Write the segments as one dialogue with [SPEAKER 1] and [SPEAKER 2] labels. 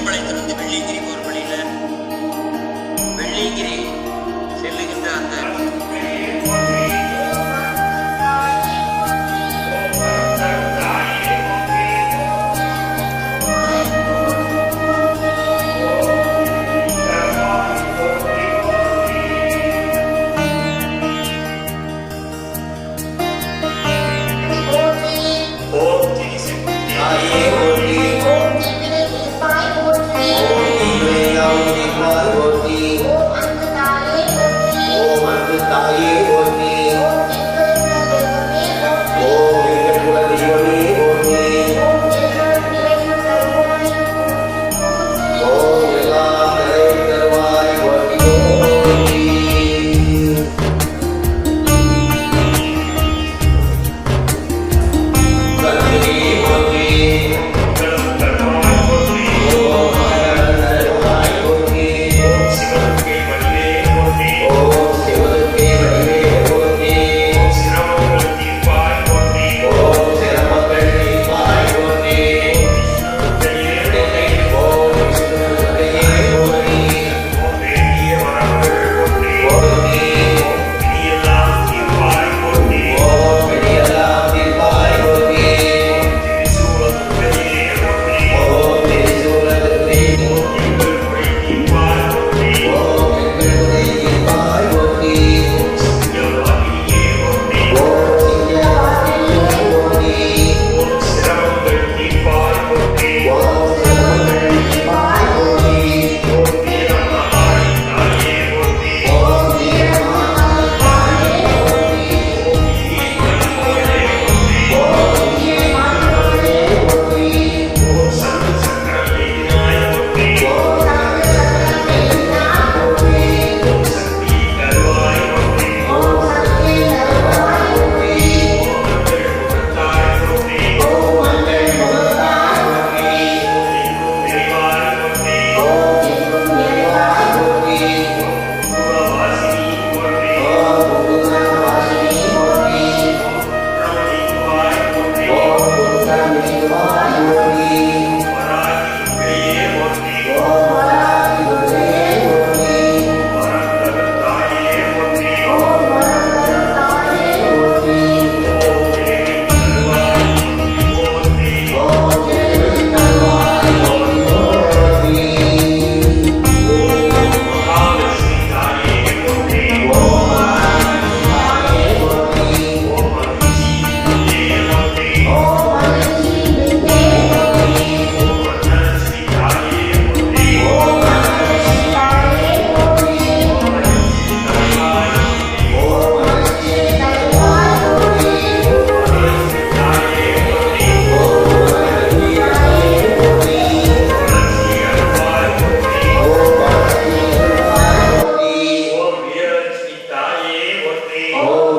[SPEAKER 1] திருமலைத்திலிருந்து வெள்ளியங்கிரி போகிற வழியில் வெள்ளியங்கிரி செல்லுகின்ற அந்த
[SPEAKER 2] Oh,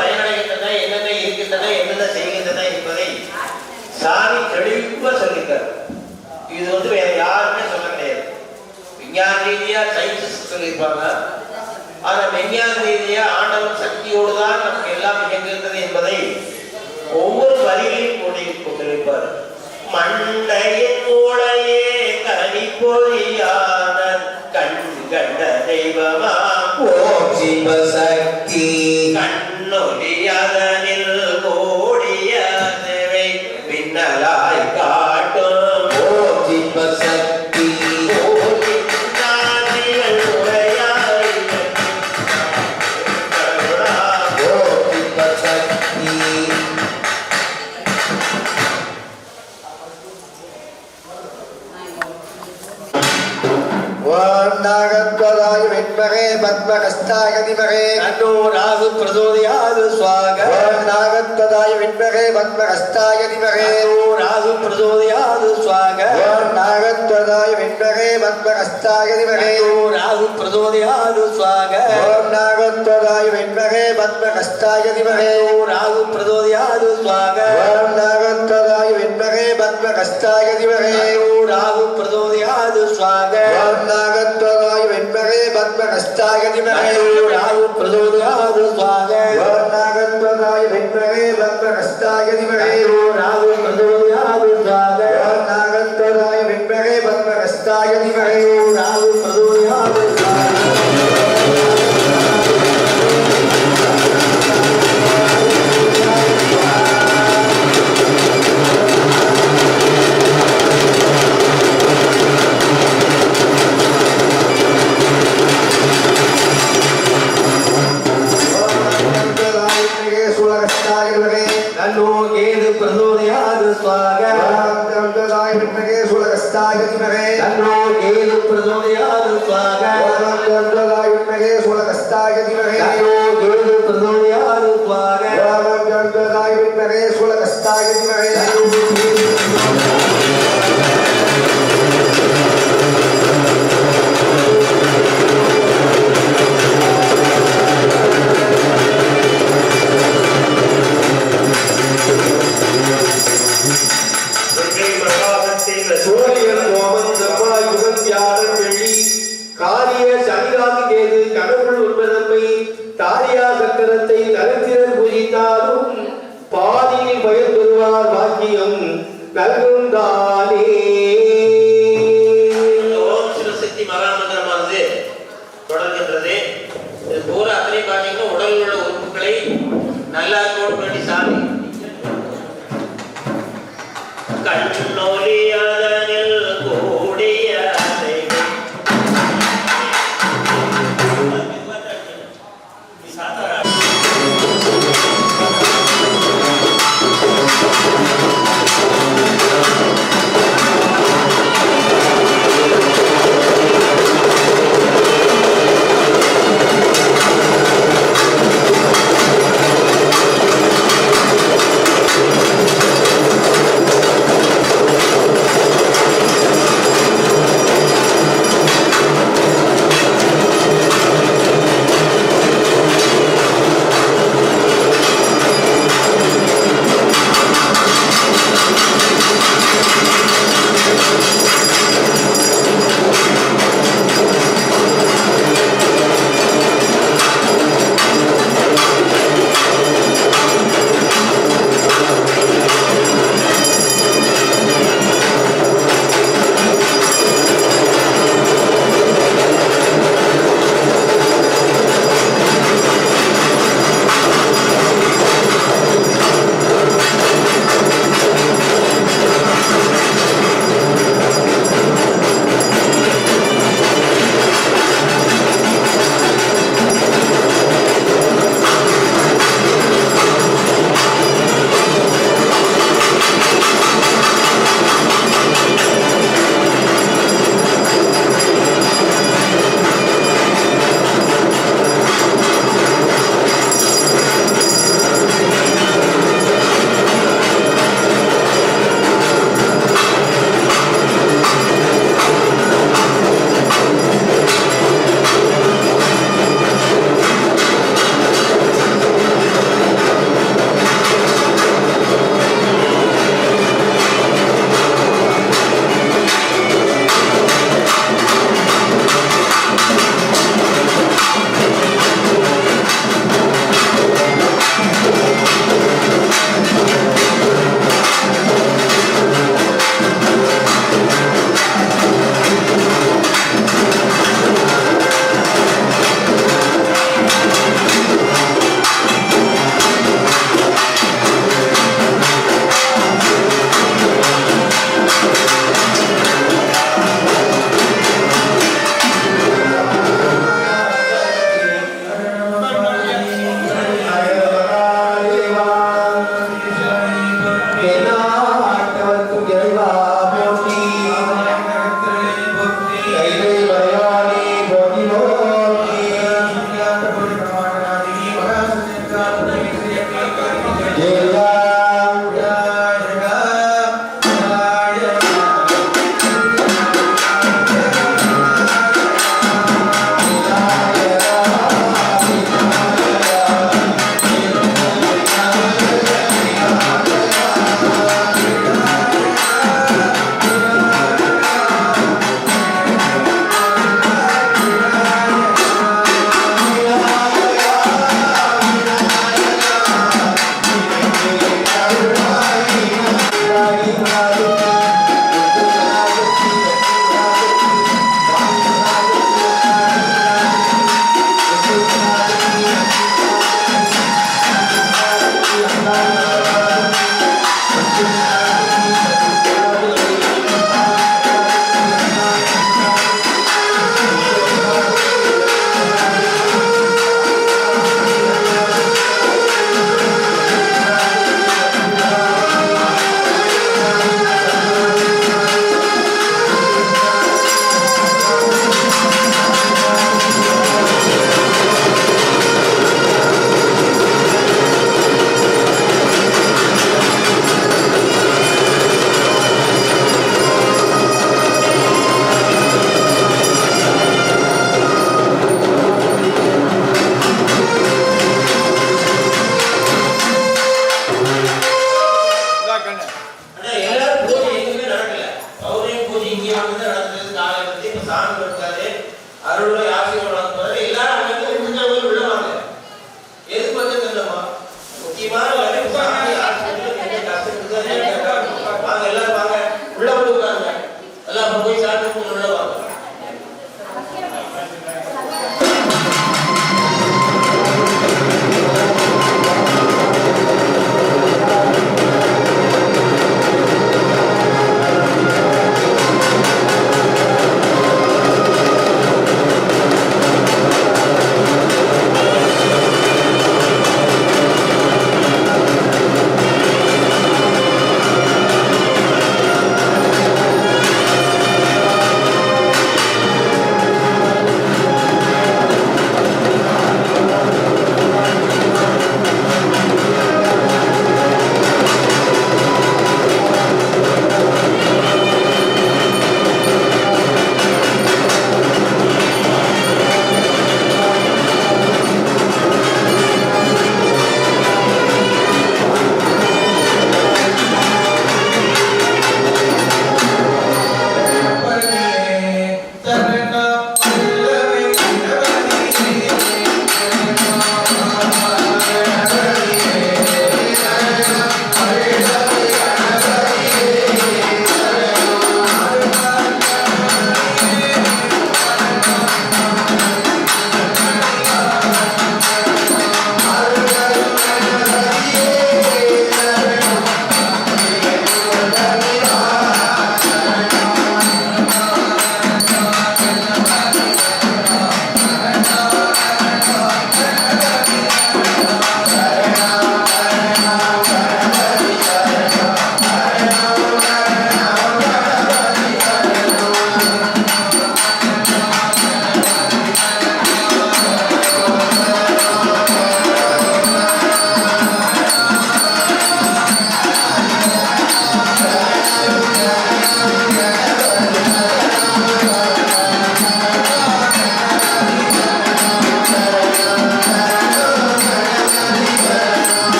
[SPEAKER 1] பயனடைகின்றன, என்னென்ன இருக்கின்றன, என்னென்ன செய்கின்றன என்பதை சாமி தெளிவா சொல்லிட்டார். இது வேற யாருமே சொல்ல கிடையாது. விஞ்ஞான ரீதியா சயின்டிஸ்ட் சொல்லியிருப்பாங்க. ஆனா விஞ்ஞான ரீதியா ஆண்டவன் சக்தியோடு தான் நமக்கு எல்லாம் இயங்குகின்றது என்பதை ஒவ்வொரு வரிகளையும் சொல்லியிருப்பார். மண்டையின் மூளையே கனி பொறியான கண் கண்ட தெய்வமா ஓம் சிவசக்தி கண்ணொலியதனில் கோடிய தேவை பின்னலாய் காட்டும் ஓம் சிவசக்தி
[SPEAKER 2] பத்மகஸ்தாய வித்மகே
[SPEAKER 1] தன்னோ ராகு பிரசோதயாத் ஸ்வாக
[SPEAKER 2] நாகத்வதாய வித்மகே பத்மகஸ்தாய வித்மகே
[SPEAKER 1] தன்னோ ராகு பிரசோதயாத் ஸ்வாக
[SPEAKER 2] நாகத்வதாய வித்மகே பத்மகஸ்தாய வித்மகே
[SPEAKER 1] தன்னோ ராகு பிரசோதயாத் ஸ்வாக
[SPEAKER 2] நாகத்வதாய வித்மகே பத்மகஸ்தாய வித்மகே
[SPEAKER 1] ராகு பிரசோதயாத் ஸ்வாக
[SPEAKER 2] நாகத்வதாய வித்மகே பத்மகஸ்தாய வித்மகே
[SPEAKER 1] ராகு பிரசோதயாத் ஸ்வாக
[SPEAKER 2] நாகத்வதாய வித்மகே பத்மகஸ்தாய வித்மகே
[SPEAKER 1] ராகு பிரசோதயாத் ஸ்வாக
[SPEAKER 2] நாகத்வதாய வித்மகே பத்மகஸ்தாய வித்மகே
[SPEAKER 1] ராகு பிரசோதயாத் ஸ்வாக
[SPEAKER 2] நாகத்வதாய வித்மகே பத்மகஸ்தாய வித்மகே
[SPEAKER 1] ராகு பிரசோதயாத் தன்னோ கேது பிரசோதயாத் ஸ்வாக தன்னோ கேது பிரசோதயாத் ஸ்வாக தன்னோ கேது பிரசோதயாத் சூரியன் கோமன் செவ்வாய் புதன் வியாழன் வெள்ளி காரிய சனிராசி கேது கடவுள் உண்பதன்மை தாரியா சக்கரத்தை தரித்திரர் பூஜித்தாலும் பாதியில் பயன் பெறுவார் பாக்கியம் நல்கும் தானே. ஓம் சிவசக்தி மகாமந்திரமானது தொடர்கின்றது. இது பூரா அத்தனை பார்த்தீங்கன்னா உடலில் உள்ள உறுப்புகளை நல்லா கோட் பண்ணி சாமி கண்ணொலியதனில் கூடிய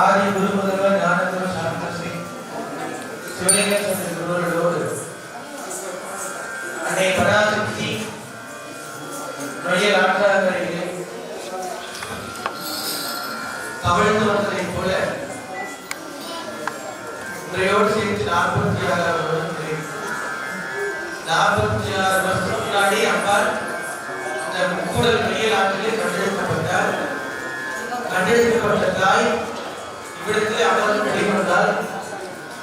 [SPEAKER 3] ஆதி குரு முதல்வர் ஞானகுரு சாந்தஸ்ரீ சிவலிங்க சுவாமி குருவரோடு அன்னை பராசக்தி நொய்யல் ஆற்றாங்கரையிலே கவிழ்ந்து வந்ததைப் போல இன்றையோடு சேர்த்து 46 வருடம் 46 வருஷம் முன்னாடி அம்பாள் இந்த முக்கூடல் நொய்யல் ஆற்றிலே கண்டெடுக்கப்பட்டார். கண்டெடுக்கப்பட்ட தாய் இவ்விடத்திலே அமர்ந்து வெளிவந்தால்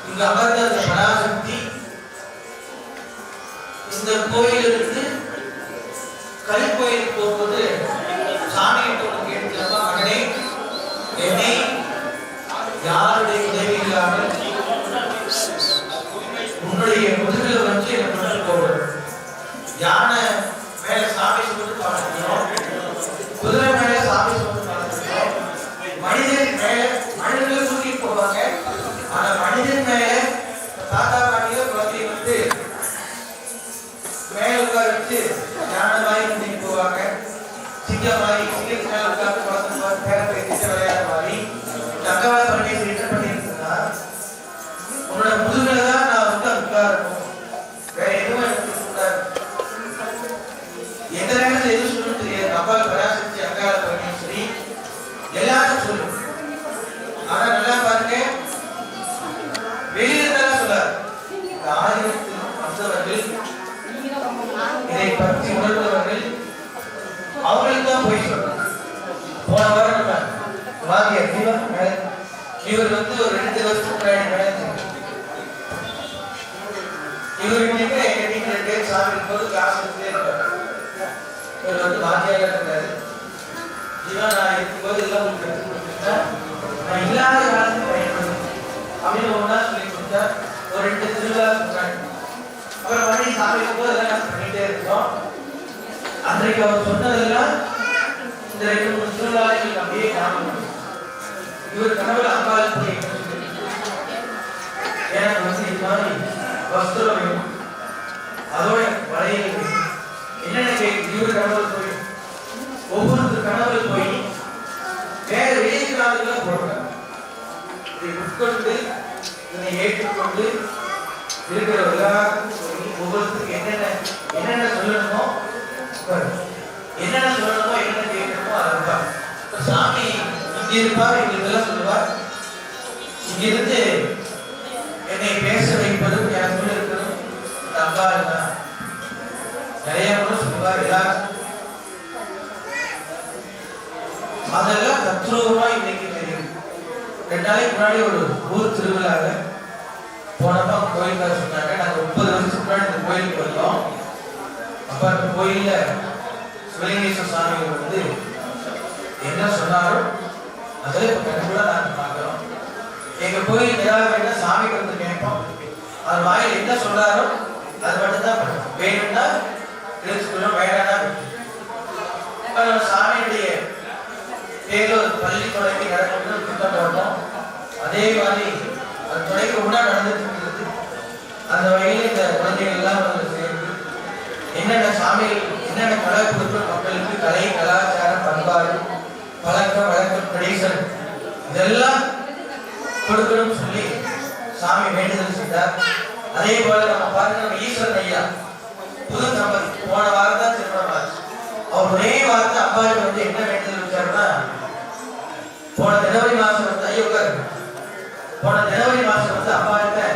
[SPEAKER 3] இங்கு அமர்ந்த அந்த பராசக்தி இந்த கோயிலிருந்து கலிக்கோயிலுக்கு போகும்போது சாமியிட்ட கேட்கிறப்ப, மகனே, என்னை யாருடைய உதவி இல்லாமல் உன்னுடைய முதுகில் வச்சு என்னை கொண்டு போகணும். யானை மேல சாமி சுமந்து பார்த்துக்கிறோம், குதிரை மேல சாமி சுமந்து பார்த்துக்கிறோம், மனிதன் மேல மனிதர்கள் தூக்கி போவாங்க. ஆனா மனிதன் மேல தாத்தா பாட்டியோ குழந்தைய வந்து மேல உட்கார வச்சு யானை மாதிரி தூக்கி போவாங்க. சிங்கம் மாதிரி சிங்கத்து மேல உட்கார்ந்து குழந்தை பேர பேசிட்டு விளையாட மாதிரி தக்கவா பரமேஸ்வரி என்ன பண்ணிருக்கா, உன்னோட முதுகுல தான் நான் வந்து உட்காரணும், வேற எதுவும் எனக்கு கூடாது. எந்த நேரத்தில் எது சொல்லணும் தெரியாது. அப்பால் பராசக்தி அங்காள பரமேஸ்வரி எல்லாரும் சொல்லும். ஆனா நல்லா பாருங்க, வெளியில தான் சொல்லார். ஆயிரத்தில் வந்தவர்கள் இதை பற்றி உணர்ந்தவர்கள் அவங்களுக்கு தான் போய் சொல்லணும். போன வாரம் இவர் வந்து ஒரு 2 வருஷத்துக்கு முன்னாடி இவருக்கு எங்க வீட்டுல 2 பேர் சாமி இருக்கும்போது காசு எடுத்துட்டே இருப்பாரு. இவர் வந்து வாத்தியாக இருக்காரு. இவன் நான் இருக்கும்போது எல்லாம் உங்களுக்கு கற்றுக் கொடுத்துட்டா நான் இல்லாத காலத்துக்கு பயன்படுத்தும் அப்படின்னு ஒன்னா சொல்லி கொடுத்தா ஒரு 2 திருவிழா சொன்னாங்க. அப்புறம் மறுபடியும் சாமி இருக்கும்போது எல்லாம் நாங்கள் பண்ணிட்டே இருக்கோம். அன்றைக்கு அவர் சொன்னதெல்லாம் இந்த 2-3 திருவிழாக்கள் அப்படியே ஞாபகம். இவர் கனவுல அம்பாள் போய் எனக்கு வந்து இது மாதிரி வஸ்திரம் வேணும், அதோட வளையல் வேணும், என்னென்ன கேட்கு. இவர் கனவுல போய் ஒவ்வொருத்தர் கனவுல போய் வேற வெளியிடலாம் போடுறாங்க. இதை உட்கொண்டு இதனை ஏற்றுக்கொண்டு இருக்கிற எல்லாருக்கும் சொல்லி ஒவ்வொருத்தருக்கு என்னென்ன சொல்லணுமோ என்னென்ன கேட்கணுமோ அதுதான். சாமி இங்க இருப்பார், எங்களுக்கெல்லாம் சொல்லுவார். இங்கிருந்து என்னை பேச வைப்பதும் எனக்குள்ள இருக்கிறதும் அம்பாள் தான். நிறைய முறை சொல்லுவார். எல்லாரும் அதெல்லாம் தத்ரூபமா இன்னைக்கு தெரியும். 2 நாளைக்கு முன்னாடி ஒரு ஊர் திருவிழால போனப்ப கோயிலுக்காக சொன்னாங்க. நாங்க 30 வருஷத்துக்கு முன்னாடி இந்த கோயிலுக்கு வந்தோம். அப்ப அந்த கோயில்ல சிவலிங்கேஸ்வர சுவாமி வந்து என்ன சொன்னாரோ அதில் இப்போ கண்டிப்பா நாங்கள் பார்க்கிறோம். எங்க கோயில் ஏதாவது சாமி வந்து கேட்போம், அவர் வாயில் என்ன சொல்றாரோ அது மட்டும்தான் வேணும்னா தெரிஞ்சுக்கணும், வேண்டாம்னா நம்ம சாமியுடைய பேரில் ஒரு பள்ளி தொடங்கி நடக்கணும்னு திட்டம் போட்டோம். அதே மாதிரி அது தொடங்கி ஒன்றா நடந்துட்டு இருக்கிறது. அந்த வகையில் இந்த குழந்தைகள் எல்லாம் வந்து சேர்ந்து என்னென்ன சாமிகள் என்னென்ன கலை கொடுக்கணும் மக்களுக்கு, கலை கலாச்சாரம் பண்பாடு பழக்கம் வழக்கம் ட்ரெடிஷன் இதெல்லாம் கொடுக்கணும்னு சொல்லி சாமி வேண்டுதல் செய்தார். அதே போல நம்ம பாருங்க, நம்ம ஈஸ்வரன் ஐயா புது தம்பதி போன வாரம் தான் திருமணம் ஆச்சு. அவர் ஒரே வாரத்தை அம்பாளுக்கு வந்து என்ன வேண்டுதல் வச்சாருன்னா, போன ஜனவரி மாசம் வந்து போன ஜனவரி மாசம் வந்து அம்பாளுக்கு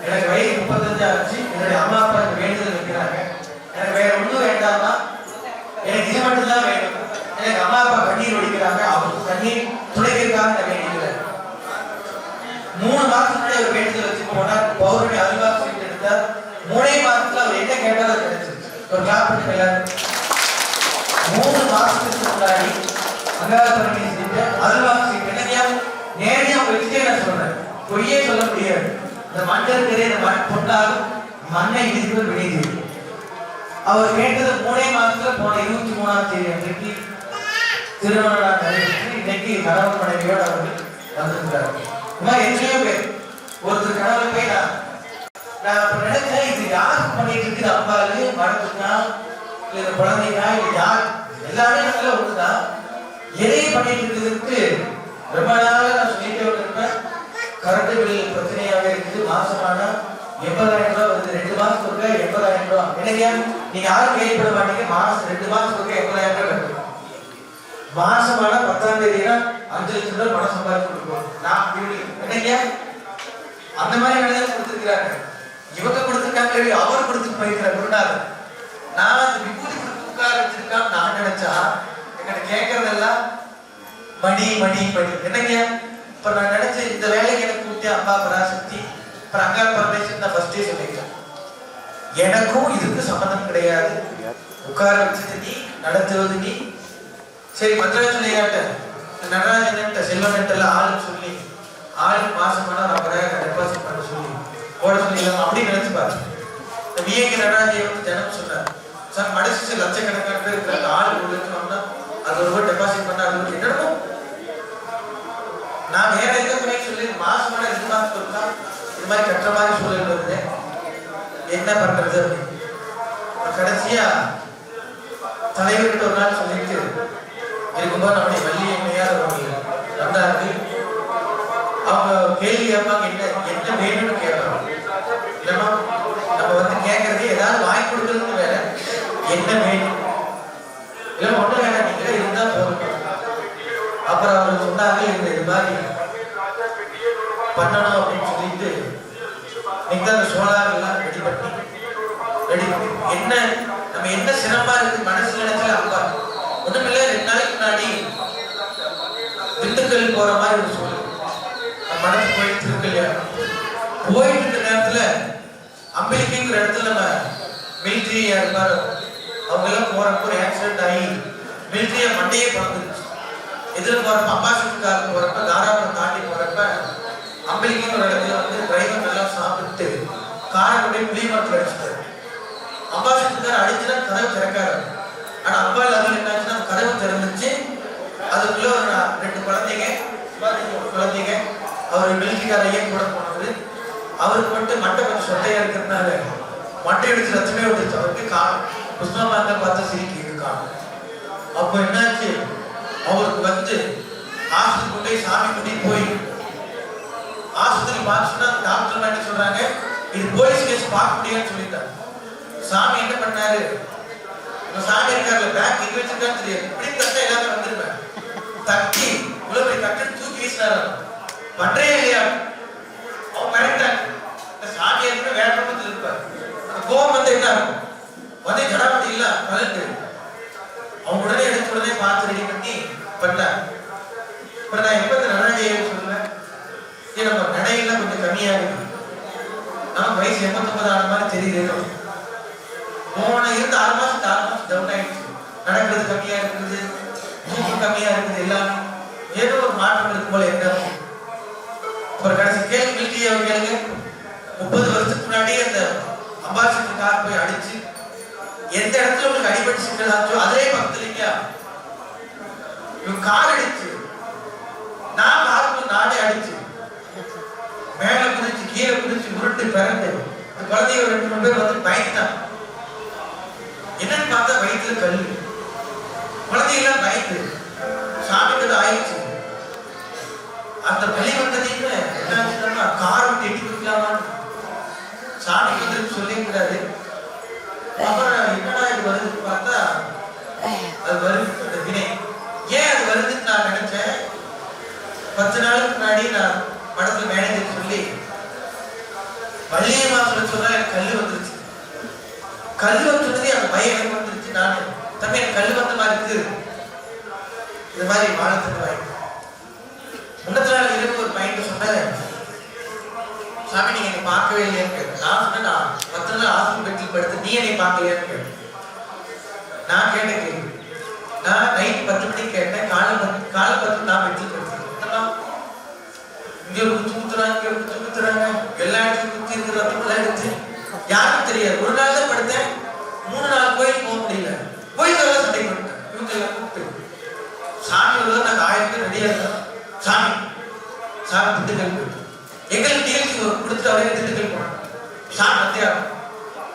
[SPEAKER 3] எனக்கு வயது 35 ஆச்சு, என்னுடைய அம்மா அப்பா எனக்கு வேண்டுதல் வைக்கிறாங்க, எனக்கு வேற ஒன்றும் வேண்டாமா, எனக்கு இது மட்டும் தான் வேணும், எனக்கு அம்மா அப்பா கண்ணீர் ஒடிக்கிறாங்க, அவருக்கு கண்ணீர் துடைக்கிறதுக்காக நான் வேண்டிக்கிறேன். 3 மாசத்துக்கு முன்னாடி அவர் வேண்டுதல் வச்சு போனார். பௌர்ணமி அல்வாக்கு சீட் எடுத்தார். 3 மாசத்துல அவர் என்ன கேட்டாலும் கிடைச்சிருச்சு. ஒரு கிளாப் பண்ணி எல்லாரும் 3 மாசத்துக்கு முன்னாடி அங்காள பரமேஸ்வரி அல்வாக்கு சீட் என்னையா நேரடியா வச்சுட்டே நான் சொல்றேன், பொய்யே சொல்ல முடியாது. இந்த மஞ்சள் தெரிய இந்த பொண்ணாலும் மண்ணை இடித்து வெளியே அவர் கேட்டது 3 மாசத்துல போன 23ஆம் தேதி அன்றைக்கு திருமணம் நடைபெற்று இன்னைக்கு கணவன் மனைவியோடு அவர்கள் வந்திருக்கிறார். இந்த மாதிரி எத்தனையோ பேர் ஒருத்தர் கணவன் போய் நான் நினைச்சேன், இது யாருக்கு பண்ணிட்டு இருக்குது, அம்பாலு மடத்துனா இல்ல இந்த குழந்தைனா இல்ல யார், எல்லாமே நல்ல ஒண்ணுதான். எதையும் பண்ணிட்டு இருக்கிறதுக்கு ரொம்ப நாளாக நான் சொல்லிட்டே இருப்பேன், கரண்ட் பில் பிரச்சனையாவே இருக்குது. மாசமான 80,000 ரூபாய் வருது. 2 மாசத்துக்கு 80,000 ரூபாய். என்னங்க நீங்க யாரும் கேள்விப்பட மாட்டீங்க, மாசம் 2 மாசத்துக்கு 80,000 ரூபாய் கட்டணும். மாசமான 10ஆம் தேதினா 5 லட்சம் ரூபாய் பணம் சம்பாதிச்சு கொடுப்போம். நான் என்னங்க அந்த மாதிரி வேலையை கொடுத்துருக்கிறாங்க. இவங்க கொடுத்துருக்காங்க, அவர் கொடுத்துட்டு போயிருக்கிறார் குருநாதர். நான் அந்த விபூதி கொடுத்து உட்கார வச்சிருக்கான்னு நான் நினைச்சா என்கிட்ட கேட்கறதெல்லாம் மணி மணி மணி. என்னங்க இப்ப நான் நினைச்சேன் இந்த வேலைக்கு எனக்கு கூட்டி அம்பா பராசக்தி அங்கா பரமேஸ்வரன் தான் ஃபர்ஸ்டே சொல்லிட்டேன். எனக்கும் இதுக்கு சம்பந்தம் கிடையாது. உட்கார வச்சது நீ, நடத்துவது நீ. சரி மந்திராஜனையாட்ட நடராஜன் செல்வன் ஆளுன்னு சொல்லி ஆளுக்கு மாசமான 50,000 டெபாசிட் பண்ண சொல்லி போட சொல்லிடலாம் அப்படின்னு நினைச்சு பாரு. விஏகே நடராஜியை வந்து ஜனம் சொன்னார், சார் மனசு லட்சக்கணக்கான பேர் இருக்கிறாங்க, ஆளு 1 லட்சம் வந்தா அது ரூபாய் டெபாசிட் பண்ணா அது என்னடோ நான் வேற எந்த துணை சொல்லி மாசமான 2 மாசத்துக்கு இருக்கா இது மாதிரி கட்டுற மாதிரி சூழல் வருது, என்ன பண்றது அப்படின்னு கடைசியா தலைவர்கிட்ட ஒரு நாள் சொல்லிட்டு இருக்கும்போது நம்முடைய வள்ளியை மேயாதவங்க வந்தாரு. அவங்க கேள்வி கேட்பாங்க, என்ன வேணும்னு கேட்பாங்க. இல்லைன்னா நம்ம வந்து கேட்கறது ஏதாவது வாங்கி கொடுக்கறதுக்கு வேற, என்ன வேணும் இல்லை ஒன்றும் வேணாம் நீங்களே இருந்தா போதும். அப்புறம் அவர் சொன்னாங்க இது மாதிரி பண்ணணும் அப்படின்னு சொல்லிட்டு நீங்க அந்த சோலார் எல்லாம் ரெடி பண்ணி என்ன நம்ம என்ன சிரமமா இருக்கு மனசு நினைச்சல அப்பா ஒண்ணுமில்ல. 2 நாளைக்கு முன்னாடி திண்டுக்கல் போற மாதிரி ஒரு சூழல் மனசு போயிட்டு இருக்கு இல்லையா. போயிட்டு இருக்க நேரத்துல அம்பேலிக்குங்கிற இடத்துல நம்ம மிலிட்ரியா இருப்பாரு, அவங்க எல்லாம் போறப்போ ஒரு ஆக்சிடென்ட் ஆகி மிலிட்ரியா மண்டையே பறந்துருச்சு. எதிர போறப்ப அம்பாசிடர் போறப்ப தாராபுரம் தாண்டி போறப்ப அம்பேலிக்குங்கிற இடத்துல வந்து டிரைவர் நல்லா சாப்பிட்டு காரை கொண்டு புளிய மரத்தில் அடிச்சுட்டாரு. அம்பாசிடர் அடிச்சுன்னா கதவு திறக்காரு. ஆனா அப்பா லெவல் என்னாச்சுன்னா கதவு திறந்துச்சு. அதுக்குள்ள ஒரு 2 குழந்தைங்க அவர் மிலிட்ரிக்காரையே கூட போனது. அவருக்கு மட்டும் மண்டை கொஞ்சம் சொட்டையா இருக்கிறதுனால மண்டை அடிச்சு ரத்தமே விட்டுச்சு. அவருக்கு புஷ்பமாங்க பார்த்து சிரிக்கு காணும். அப்போ என்னாச்சு, அவருக்கு வந்து ஆஸ்பத்திரி கொண்டு சாமி கூட்டிட்டு போய் ஆஸ்பத்திரி பார்த்துன்னா டாக்டர் என்ன சொல்றாங்க, இது போலீஸ் கேஸ் பார்க்க முடியாதுன்னு சொல்லிட்டாங்க. சாமி என்ன பண்ணாரு, சாமி இருக்காருல பேங்க் எங்க வச்சிருக்கான்னு தெரியாது, இப்படி தட்டை எல்லாமே வந்துருவேன் தட்டி இவ்வளவு போய் தட்டு தூக்கி வீசினாரு. பண்றே இல்லையா அவன் மிரட்டாங்க. சாமி இருக்கு வேற பக்கத்துல இருப்பார். அந்த கோபம் வந்து என்ன வந்து ஜடாபதி இல்ல கலந்து அவங்க உடனே எடுத்து உடனே பார்த்து ரெடி பண்ணி பண்ணார். இப்ப நான் எப்ப இந்த நடனஜெய சொல்லுவேன், நம்ம நடையெல்லாம் கொஞ்சம் கம்மியா இருக்கு, நமக்கு வயசு 89 ஆன மாதிரி தெரியுது. போன இருந்து 6 மாசம் டவுன் ஆயிடுச்சு. நடக்கிறது கம்மியா இருக்குது, தூக்கம் கம்மியா இருக்குது, எல்லாமே ஏதோ ஒரு மாற்றம் இருக்கு போல. என்ன ஒரு கடைசி கேள்வி மிலிட்ரி அவங்களுக்கு 30 வருஷத்துக்கு முன்னாடி அந்த அம்பாசிடர் கார் போய் அடிச்சு எந்த இடத்துல உங்களுக்கு அடிபட்டு சிக்கலாச்சோ அதே பக்கத்துலீங்க கார் அடிச்சு நான் காருக்கு நானே அடிச்சு மேல குதிச்சு கீழே குதிச்சு உருட்டு பிறந்து அந்த குழந்தைய 2-3 பேர் வந்து பயந்துட்டான். என்னன்னு பார்த்தா வயிற்றுல கல்லு, குழந்தையெல்லாம் பயந்து சாமிக்கு ஆயிடுச்சு. அந்த பலி வந்ததையும் என்ன கார் விட்டு எட்டி கொடுக்கலாமான்னு சாமிக்கு வந்து சொல்லிக்கூடாது. அப்புறம் என்னடா இது வருதுன்னு பார்த்தா அது வருது அந்த வினை. ஏன் அது வருதுன்னு நான் நினைச்சேன். 10 நாளுக்கு முன்னாடி நான் படத்துல மேனேஜர் சொல்லி வள்ளியம்மா சொன்னா எனக்கு கல்லு வந்துருச்சு. கல்லு வந்துருந்தது அந்த பயம் எனக்கு வந்துருச்சு. நான் தம்பி எனக்கு கல்லு வந்த மாதிரி இருக்கு, இது மாதிரி வாழத்துக்கு வாய்ப்பு. முன்னத்த நாள் இரவு ஒரு பையன் சொன்னாரு, சாமி நீங்க என்னை பார்க்கவே இல்லையான்னு கேட்டேன். நான் சொன்னேன், நான் 10 நாள் ஹாஸ்பிட்டல் பெட்டில் படுத்து நீ என்னை பார்க்கலையான்னு கேட்டேன். நான் கேட்ட கேள்வி, நான் நைட் 10 மணிக்கு கேட்டேன், காலை 10 நான் பெட்டில் படுத்தேன். இங்க ஒரு குத்துறாங்க, இங்க ஒரு குத்துறாங்க, எல்லா இடத்துலையும் குத்தி இருக்கிற எடுத்து யாருக்கும் தெரியாது. ஒரு நாள் தான் படுத்தேன், 3 நாள் கோயிலுக்கு போக முடியல. கோயிலுக்கு சண்டை பண்ணிட்டேன். இவங்க எல்லாம் கூப்பிட்டு சாமி வருவது நாங்கள் 1000 பேர் ரெடியா இருக்கோம். சாமி திண்டுக்கல் போயிட்டு எங்களுக்கு டிஎல்சி கொடுத்துட்டு அவரே திண்டுக்கல் போனோம். சாமி வந்தியா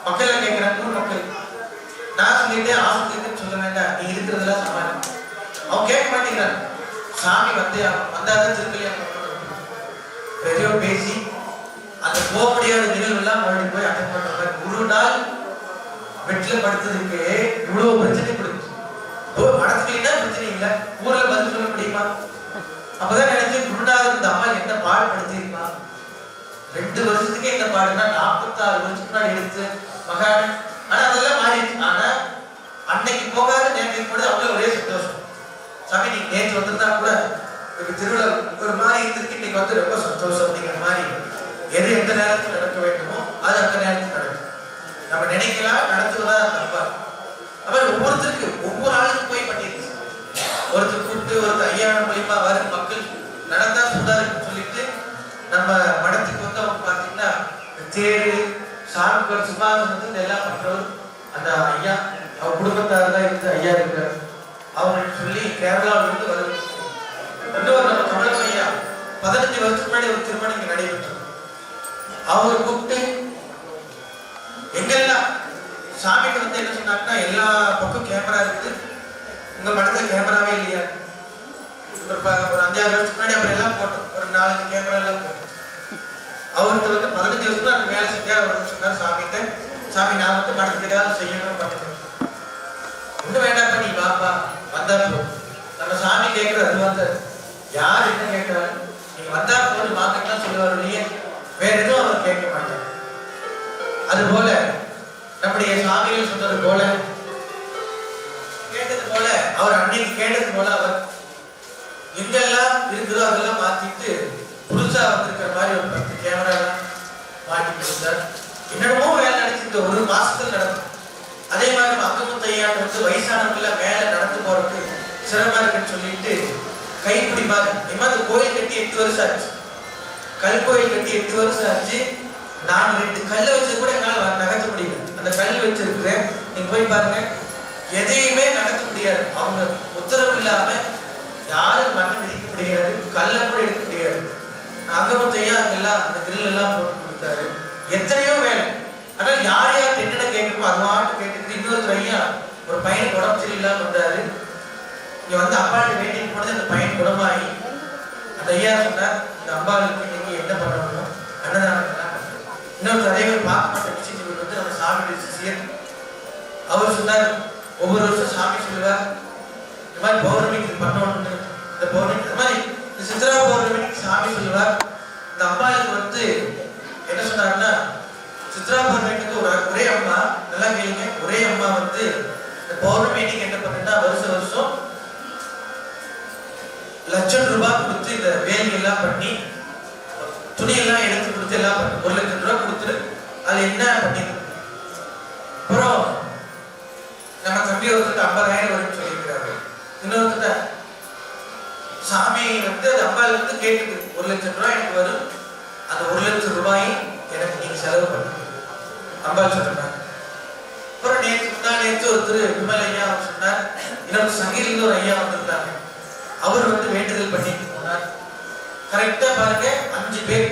[SPEAKER 3] மக்கள் கேட்கிறாங்க, ஊர் மக்கள். நான் சொல்லிட்டேன் ஆஸ்பத்திரின்னு சொல்ல வேண்டாம், நீ இருக்கிறதெல்லாம் சமாளம். அவங்க கேட்க மாட்டேங்கிறாங்க. சாமி வந்தாதான் திருக்கல்யாணம் பெரிய பேசி அந்த போக முடியாத நிகழ்வு எல்லாம் மறுபடியும் போய் அட்டன் பண்றாங்க. ஒரு நாள் வெற்றில படுத்ததுக்கு இவ்வளவு பிரச்சனை கொடுத்து மனசுல பிரச்சனை இல்லை, ஊர்ல பதில் சொல்ல முடியுமா? அப்பதான் நினைச்சு குருநாதர் இந்த அம்மா என்ன பாடுபடுத்திருக்கா. 2 வருஷத்துக்கே இந்த பாடுனா 46 வருஷத்துக்கு முன்னாடி எடுத்து மகான். ஆனா அதெல்லாம் மாறிடுச்சு. ஆனா அன்னைக்கு போகாத நேரத்துக்கு கூட அவங்க ஒரே சந்தோஷம். சாமி நீங்க நேற்று வந்திருந்தா கூட திருவிழா ஒரு மாதிரி இருந்திருக்கு, இன்னைக்கு வந்து ரொம்ப சந்தோஷம் அப்படிங்கிற மாதிரி. எது எந்த நேரத்தில் நடக்க வேண்டுமோ அது அந்த நேரத்தில் நடக்கும். நம்ம நினைக்கலாம் நடத்துவதா தப்பா. அப்புறம் ஒவ்வொருத்தருக்கு ஒவ்வொரு ஆளுக்கும் போய் பண்ணிருக்கு. ஒருத்தர் கூப்பிட்டு ஒருத்தர் ஐயான மூலியமா வரும் மக்கள் நடந்தா சுதா இருக்குன்னு சொல்லிட்டு நம்ம மடத்துக்கு வந்து அவங்க பார்த்தீங்கன்னா தேடு சாமி சுபாசனத்துக்கு எல்லாம் பண்றவர் அந்த ஐயா அவர் குடும்பத்தார் தான் இருந்து ஐயா இருக்கிறார். அவங்களுக்கு சொல்லி கேரளாவில இருந்து வருது. இன்னொரு நம்ம தமிழக ஐயா 15 வருஷத்துக்கு முன்னாடி ஒரு திருமணம் இங்க நடைபெற்றது. அவர் கூப்பிட்டு எங்கெல்லாம் சாமிக்கு வந்து என்ன சொன்னாங்கன்னா எல்லா பக்கம் கேமரா இருக்குது, உங்க மடத்துல கேமராவே இல்லையா? ஒரு 5-6 வருஷத்துக்கு முன்னாடி அப்புறம் எல்லாம் போட்டோம், ஒரு 4 கேமரா எல்லாம் போட்டோம். அவருக்கு வந்து 15 வருஷம் அந்த வேலை செஞ்சா அவர் சொன்னார் சாமிகிட்ட, சாமி நான் வந்து மடத்துக்கு ஏதாவது செய்யணும் பண்ணுறேன். ஒன்றும் வேண்டாம் பண்ணி பாப்பா வந்தா போதும். நம்ம சாமி கேட்கறது அது வந்து யார் என்ன கேட்கிறாரு நீங்க வந்தா போது வாங்கலாம் சொல்லுவாருடைய வேற எதுவும் அவர் கேட்க மாட்டார். அது போல நம்முடைய சாமிகள் சொன்னது போல கேட்டது போல அவர் அன்னைக்கு கேட்டது போல அவர் எங்கெல்லாம் இருக்குதோ அதெல்லாம் மாத்திட்டு புதுசா வந்திருக்கிற மாதிரி ஒரு 10 கேமரா மாட்டி கொடுத்தார். என்னென்னமோ வேலை நடந்துட்டு 1 மாசத்துல நடக்கும். அதே மாதிரி அங்கமுத்தையான் வந்து வயசானவங்கள மேல நடந்து போறதுக்கு சிரமமா இருக்குன்னு சொல்லிட்டு கைப்பிடிப்பாரு. அந்த கோயில் கட்டி 8 வருஷம் ஆச்சு, கல் கோயில் கட்டி 8 வருஷம் ஆச்சு. நான் 2 கல்லை வச்சு கூட என்னால நகர்த்த முடியல. அந்த கல் வச்சிருக்கிறேன், நீங்க போய் பாருங்க, எதையுமே நகர்த்த முடியாது. அவங்க உத்தரவு இல்லாம யாரும் மண்ணை மிதிக்க முடியாது, கல்லை கூட எடுக்க முடியாது. அங்கமுத்தையா அங்கெல்லாம் அந்த கிரில் எல்லாம் போட்டு கொடுத்தாரு. எத்தனையோ வேலை. ஆனால் யார் யார் என்னென்ன கேட்கணுமோ அது மாட்டு கேட்டு. இன்னொரு ஐயா ஒரு பையனுக்கு உடம்பு சரியில்லாம வந்தாரு. இங்க வந்து அம்பாளுக்கு வேண்டிட்டு போனது அந்த பையன் குணமாகி அந்த ஐயா சொன்னார் இந்த அம்பாளுக்கு இன்னைக்கு என்ன பண்ணணும் அன்னதானம். இன்னொரு தலைவர் பார்க்க மாட்ட விஷயத்தை வந்து நம்ம சாமி சிஷியர் அவர் சொன்னார் ஒவ்வொரு வருஷம் சாமி சொல்லுவார் இந்த மாதிரி பௌர்ணமிக்கு பண்ணணும்னு. இந்த பௌர்ணமி இந்த மாதிரி இந்த சித்ரா பௌர்ணமிக்கு சாமி சொல்லுவார். இந்த அம்பாளுக்கு வந்து என்ன சொன்னாருன்னா சித்ரா பௌர்ணமிக்கு ஒரே அம்மா, நல்லா கேளுங்க, ஒரே அம்மா வந்து இந்த பௌர்ணமி இன்னைக்கு என்ன பண்ணுன்னா வருஷம் லட்சம் ரூபாய் கொடுத்து இந்த வேலி எல்லாம் பண்ணி துணியெல்லாம் எடுத்து கொடுத்து எல்லாம் பண்ணி 1 லட்சம் ரூபாய் கொடுத்துரு. அது என்ன பண்ணி அப்புறம் நம்ம தம்பி ஒருத்தருக்கு 50,000 வரும்னு சொல்லியிருக்கிறாரு. இன்னொருத்த சாமி வந்து அந்த அம்பாள் வந்து கேட்டுது 1 லட்சம் ரூபாய் எனக்கு வரும், அந்த 1 லட்சம் ரூபாயை எனக்கு நீங்க செலவு பண்ணு அம்பாள் சொல்றாங்க. அப்புறம் நேற்று ஒருத்தர் விமல் ஐயா அவர் சொன்னார். இன்னொரு சங்கீரில் ஒரு ஐயா வந்திருந்தாங்க. அவர் வந்து வேண்டுதல் பண்ணிட்டு போனார். கரெக்டா பாருங்க 5 பேர்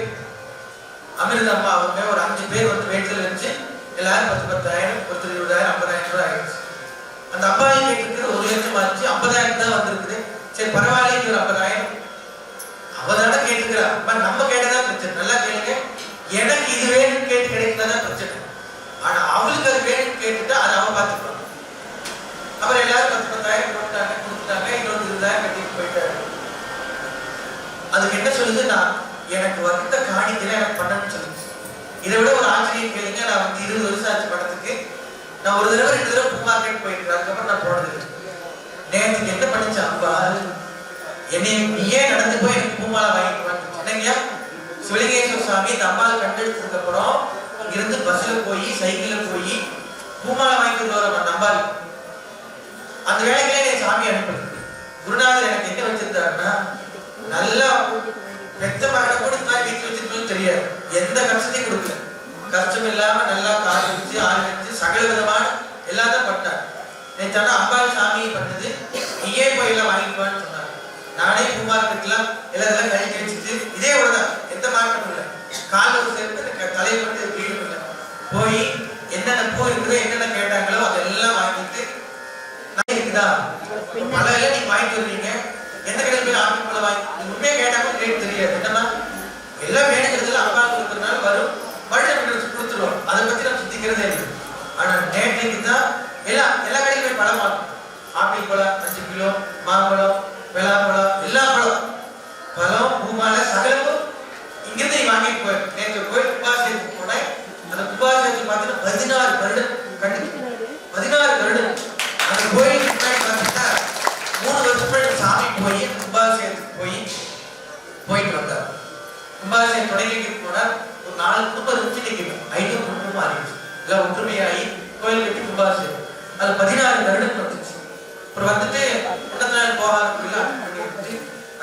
[SPEAKER 3] அமிர்த அம்மா அவங்க ஒரு 5 பேர் வந்து வேண்டுதல் வச்சு எல்லாரும் 10,000 ஒருத்தர் 20,000 50,000 ரூபாய் ஆயிடுச்சு. அந்த அம்பாவை கேட்டுருக்கு 1 லட்சம் ஆச்சு, 50,000 தான் வந்திருக்குது. சரி பரவாயில்ல, ஒரு 50,000 அவதான கேட்டுக்கிறா. நம்ம கேட்டதான் பிரச்சனை. நல்லா கேளுங்க, எனக்கு இது வேணும்னு கேட்டு கிடைக்கலதான் பிரச்சனை. ஆனா அவளுக்கு அது வேணும்னு கேட்டுட்டா அதை அவன் பார்த்துப்பான். அப்புறம் எல்லாரும் 10,000 போட்டாங்க, கொடுத்துட்டாங்க. இன்னொரு 20,000 கட்டிட்டு போயிட்டாரு. அதுக்கு என்ன சொல்லுது, நான் எனக்கு வந்த காணிக்கையில எனக்கு பண்ணணும்னு சொல்லுச்சு. இதை விட ஒரு ஆச்சரியம் கேளுங்க, நான் வந்து 20 வருஷம் ஆச்சு படத்துக்கு. நான் ஒரு தடவை 2 தடவை பூ மார்க்கெட் போயிருக்கேன். அதுக்கப்புறம் நான் போனது நேரத்துக்கு என்ன பண்ணிச்சு அப்பா என்னை நீயே நடந்து போய் எனக்கு பூமாலை வாங்கிட்டு என்னங்கய்யா சிவலிங்கேஸ்வர சாமி இந்த அம்பாவை கண்டெடுத்ததுக்கு அப்புறம் இங்கிருந்து பஸ்ல போய் சைக்கிள்ல போய் பூமாலை வாங்கிட்டு வர நம்பாள் அந்த வேலைக்கே என் சாமி அனுப்புது. குருநாதர் எனக்கு என்ன வச்சிருந்தாருன்னா நல்லா பெத்த மகனை கூட இந்த மாதிரி வீட்டில் வச்சிருக்கணும்னு தெரியாது. எந்த கஷ்டத்தையும் கொடுக்கல, கஷ்டம் இல்லாம நல்லா கால் வச்சு ஆள் வச்சு சகல விதமான எல்லாத்தையும் பண்ணார். நேற்று அம்பாள் சாமியை பண்ணது நீயே போய் எல்லாம் வாங்கிக்குவான்னு சொன்னார். நானே பூ மார்க்கெட்லாம் எல்லாத்தையும் கை கழிச்சுட்டு இதே விடதான் எந்த மார்க்கெட்டும் இல்லை, கால் ஒரு சேர்த்து தலையை மட்டும் வீடு இல்லை போய் என்னென்ன பூ இருக்குதோ என்னென்ன கேட்டாங்களோ அதெல்லாம் வாங்கிட்டு இருக்குதா மழையில நீங்க வாங்கிட்டு வருவீங்க, எந்த கடையில் போய் வாங்கிட்டு போய் நேற்று கோயில் கும்பாபிஷேகத்துக்கு போனேன். அந்த கும்பாபிஷேகத்துக்கு பார்த்தீங்கன்னா 16 வருடம் கண்டு 16 வருடம் அந்த கோயிலுக்கு முன்னாடி பார்த்தீங்கன்னா 3 வருஷம் சாமி போய் கும்பாபிஷேகத்துக்கு போயிட்டு வந்தார். கும்பாபிஷேகம் தொடங்கிட்டு போனார். ஒரு 4 குடும்பம் இருந்துச்சு, இன்னைக்கு 5 குடும்பமும் ஆரம்பிச்சு எல்லாம் ஒற்றுமையாகி கோயில் கட்டி கும்பாபிஷேகம். அது 16 வருடம் வந்துச்சு. அப்புறம் வந்துட்டு முன்னத்த நாள் போகாதுல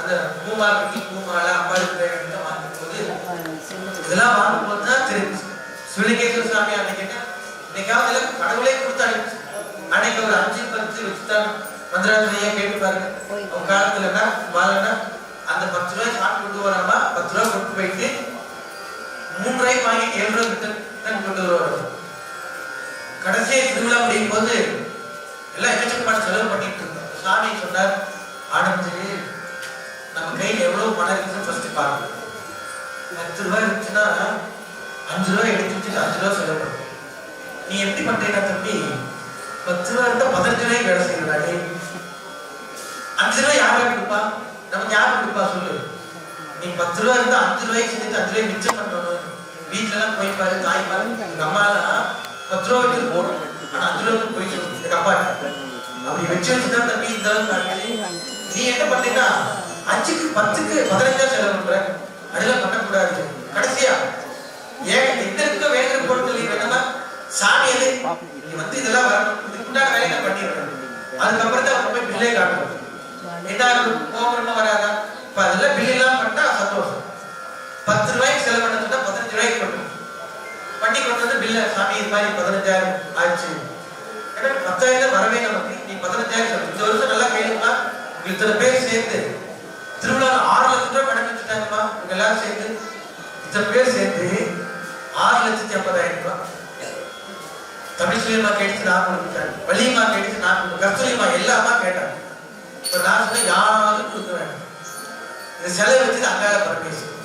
[SPEAKER 3] அந்த பூமாலை அம்பாளுக்கு வாங்கும் போது இதெல்லாம் வாங்கும்போது தான் தெரிஞ்சு சிவலிங்கேஸ்வர சாமி அன்னைக்கு இன்னைக்காவது கடவுளே கொடுத்து அனுப்பிச்சு. அன்னைக்கு ஒரு 5-10 வச்சுதான் மந்திராஜனையா கேட்டு பாருங்க. அவங்க காலத்துலன்னா மாலைன்னா அந்த 10 ரூபாய் சாப்பிட்டு கொண்டு வராமா 10 ரூபாய் கொண்டு போயிட்டு 3 ரூபாய்க்கு வாங்கி 7 ரூபாய் கிட்ட கொண்டு வருவாங்க. கடைசியை திருவிழா முடியும் போது எல்லாம் எக்கச்சக்கமான செலவு பண்ணிட்டு இருந்தோம். சாமி சொன்னார், ஆனந்து நம்ம கையில் எவ்வளவு பணம் இருக்குன்னு ஃபர்ஸ்ட் பார்க்கணும். 10 ரூபாய் இருந்துச்சுன்னா 5 ரூபாய் எடுத்து வச்சுட்டு 5 ரூபாய் செலவு பண்ணும். நீ எப்படி பண்றீங்கன்னா தம்பி 10 ரூபாய் இருந்தா 15 ரூபாய்க்கு வேலை செய்யறாங்க. 5 ரூபாய் யாரா கொடுப்பா? நமக்கு யாரு கொடுப்பா சொல்லு? நீ 10 ரூபாய் இருந்தா 5 ரூபாய்க்கு செஞ்சுட்டு 5 ரூபாய் மிச்சம் பண்ணணும். வீட்டுல எல்லாம் போய் பாரு, தாய் பாரு, எங்க அம்மா எல்லாம் 10 ரூபாய் வச்சு போடும். ஆனா 5 ரூபாய்க்கு போய் சொல்லு எங்க அப்பா அப்படி வச்சு வச்சுதான் தம்பி இந்த நீ என்ன பண்ணீங்கன்னா 5க்கு 10க்கு 15 செலவு பண்ற. அதெல்லாம் பண்ணக்கூடாது. கடைசியா ஏன் எந்த வேலை பொருட்கள் வேணும்னா சாமி எது நீ வந்து இதெல்லாம் வரணும், இதுக்கு உண்டான வேலையை பண்ணிடுறேன். அதுக்கப்புறம் தான் அவங்க போய் பில்லே காட்டணும். என்ன கோபுரமா வராதா? இப்ப அதெல்லாம் பில் எல்லாம் பண்ணா சந்தோஷம். 10 ரூபாய்க்கு செலவு பண்ணா 15 ரூபாய்க்கு பண்ணும். பண்ணி கொண்டு வந்து பில்ல சாமி இது மாதிரி 15,000 ஆச்சு. ஏன்னா 10,000 வரவே நமக்கு. நீ 15,000 இந்த வருஷம் நல்லா கேளுமா, இத்தனை பேர் சேர்ந்து திருவிழா 6 லட்சம் ரூபாய் கணக்கு வச்சுட்டாங்கம்மா. இவங்க எல்லாரும் சேர்ந்து இத்தனை பேர் சேர்ந்து 6,50,000 ரூபாய். தமிழ்ச்சியம்மா கேட்டு நான் கொடுத்துட்டேன், வள்ளியம்மா கேட்டு நான் கொடுத்தேன், கஸ்தூரிமா எல்லாமா கேட்டாங்க. இப்ப நான் சொன்ன யாராவது கொடுக்க வேண்டாம், இந்த செலவு வச்சு அங்கால பரமேஸ்வரன்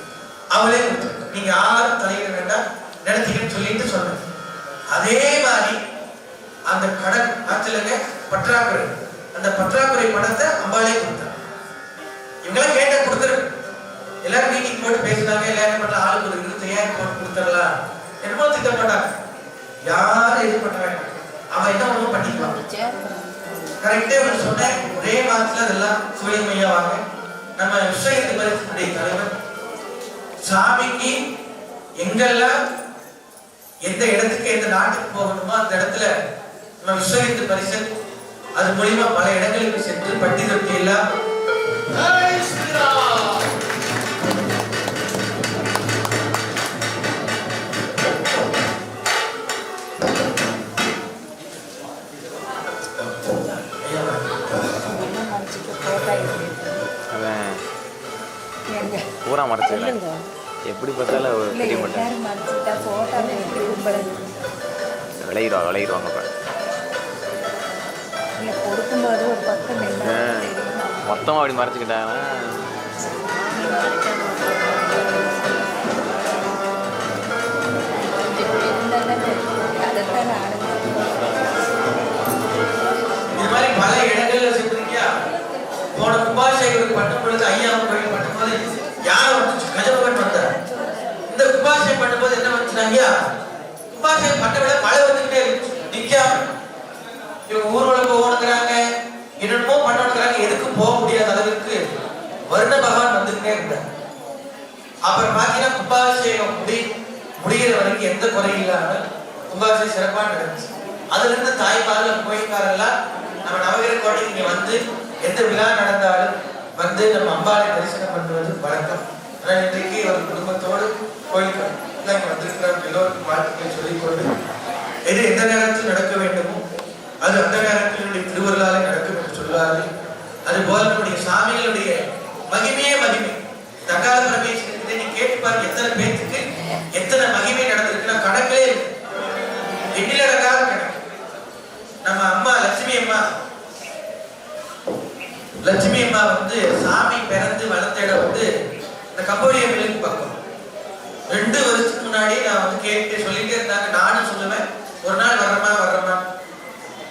[SPEAKER 3] அவளே கொடுத்துருக்கேன், நீங்க யாரும் தலையிட வேண்டாம் நினைச்சிக்கன்னு சொல்லிட்டு சொன்னேன். அதே மாதிரி அந்த கடன் ஆச்சலுங்க பற்றாக்குறை, அந்த பற்றாக்குறை பணத்தை அம்பாலே கொடுத்தாங்க. இவங்கெல்லாம் கேட்ட கொடுத்துரு. எல்லாரும் மீட்டிங் போட்டு பேசினாங்க. எல்லாரும் பண்ண ஆளுக்கு ஒரு 25,000 போட்டு கொடுத்துடலாம் என்னமோ திட்டப்பட்டாங்க. யாரும் இது பண்ண வேண்டாம், அவன் என்ன ஒன்றும் பண்ணிக்கலாம். கரெக்டே ஒன்று சொன்னேன். ஒரே மாதத்துல அதெல்லாம் சிவலிங்கையா வாங்க. நம்ம விஸ்வகிந்து பரிசுடைய தலைவர் சாமிக்கு எங்கெல்லாம் எந்த இடத்துக்கு எந்த நாட்டுக்கு போகணுமோ அந்த இடத்துல நம்ம விஸ்வகிந்து பரிசன் அது மூலியமா பல இடங்களுக்கு சென்று பட்டி தொட்டி எல்லாம்
[SPEAKER 4] பூரா மறைச்சிடலாம். எப்படி பார்த்தாலும் தெரிய மாட்டேன். விளையிடுவாங்க
[SPEAKER 5] கொடுக்கும்போது ஒரு பக்கம்
[SPEAKER 4] மொத்தமாக அப்படி மறைச்சிக்கிட்டாங்கன்னா
[SPEAKER 5] அதைத்தான் நானும்
[SPEAKER 3] இது மாதிரி பல இடங்கள்ல செஞ்சிருக்கியா. போன கும்பாபிஷேகம் பண்ணும் பொழுது ஐயா கோயில் பண்ணும்போது யாரை வந்துச்சு? கஜமுகன் வந்தார். இந்த கும்பாபிஷேகம் பண்ணும்போது என்ன வந்துச்சுன்னா ஐயா கும்பாபிஷேகம் பண்ண விட மழை வந்துகிட்டே இருந்துச்சு. நிக்காம இவங்க ஊர்வலம் போகணுங்கிறாங்க, என்னென்னமோ பண்ணணுங்கிறாங்க. எதுக்கும் போக முடியாத அளவுக்கு வருண பகவான் வந்துகிட்டே இருந்தார். அப்புறம் பாத்தீங்கன்னா கும்பாபிஷேகம் முடிகிற வரைக்கும் எந்த குறையும் இல்லாம கும்பாபிஷேகம் சிறப்பாக நடந்துச்சு. அதுல இருந்து தாய்மார்கள் கோயில்காரெல்லாம் நம்ம நவகிரக கோட்டைக்கு இங்க வந்து எந்த விழா நடந்தாலும் வந்து நம்ம அம்பாளை தரிசனம் பண்ணுவது வழக்கம். ஆனால் இன்றைக்கு ஒரு குடும்பத்தோடு கோயிலுக்கு இங்க வந்திருக்கிறார். எல்லோருக்கும் வாழ்த்துக்களை சொல்லிக்கொண்டு எது எந்த நேரத்தில் நடக்க வேண்டுமோ அது அந்த நேரத்தினுடைய திருவருளாலே நடக்கும் என்று சொல்வார்கள். அதுபோல நம்முடைய சாமிகளுடைய மகிமையே மகிமை. தங்கால பரமேஸ்வரன் நீ கேட்டு பாருங்க, எத்தனை பேருக்கு எத்தனை மகிமை நடந்திருக்குன்னா கணக்கிலே எண்ணிலடங்காத கணக்கு. நம்ம அம்மா லட்சுமி அம்மா வந்து சாமி பிறந்து வளர்ந்த இடம் வந்து இந்த கம்போடிய மில்லுக்கு பக்கம். 2 வருஷத்துக்கு முன்னாடி நான் வந்து கேட்டு சொல்லிட்டே இருந்தாங்க. நானும் சொல்லுவேன் ஒரு நாள் வர்றமா.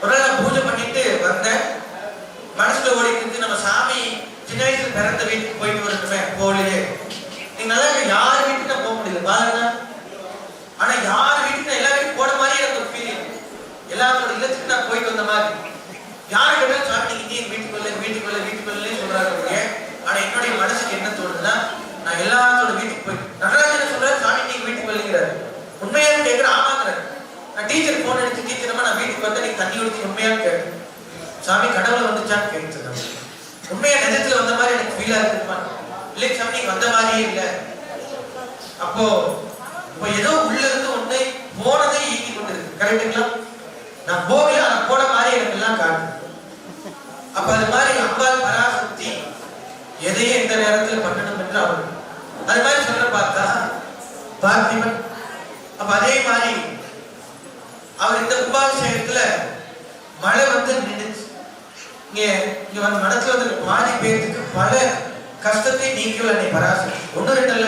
[SPEAKER 3] ஒரு நாள் நான் பூஜை பண்ணிட்டு வந்தேன். மனசுல ஓடிட்டு நம்ம சாமி சின்ன வயசுல பிறந்த வீட்டுக்கு போயிட்டு வரணுமே போலியே. நீங்க நல்லா யார் வீட்டுக்கு போக முடியல. போயிட்டு வந்த மாதிரி. யாரை கேட்டாலும் சாமி நீங்க இங்கே வீட்டுக்குள்ள சொல்றாங்க. ஆனா என்னுடைய மனசுக்கு என்ன தோணுதுன்னா, நான் எல்லாத்தோட வீட்டுக்கு போய் நடராஜன் சொல்றாரு சாமி நீங்க வீட்டுக்கு வரலைங்கிறாரு. உண்மையானு கேட்கிற ஆமாங்கிறாரு. நான் டீச்சர் போன் அடிச்சு டீச்சரமா நான் வீட்டுக்கு வந்து நீங்க தண்ணி ஊற்றி உண்மையானு கேட்டேன். சாமி கடவுளை வந்துச்சான்னு கேட்டுருந்தாங்க. உண்மையா நிஜத்துல வந்த மாதிரி எனக்கு ஃபீலா இருக்குமா? இல்லை சாமி நீங்க வந்த மாதிரியே இல்லை. அப்போ ஏதோ உள்ள இருந்து ஒண்ணு போனதை ஈக்கி கொண்டு இருக்கு. கரெக்டுங்களா? நான் போகல, ஆனா போன மாதிரி எனக்கு எல்லாம் காட்டு. அப்ப அது மாதிரி அம்பாள் பராசக்தி எதையும் இந்த நேரத்தில் பண்ணணும் என்று அவள் அது மாதிரி சொல்ல பார்த்தா பார்த்திபன். அப்ப அதே மாதிரி அவர் இந்த கும்பாபிஷேகத்துல மழை வந்து நின்றுச்சு. இங்க வந்து மனத்துல வந்து பாதி பேருக்கு பல கஷ்டத்தை நீக்கல அன்னை பராசக்தி. ஒண்ணு ரெண்டு இல்ல,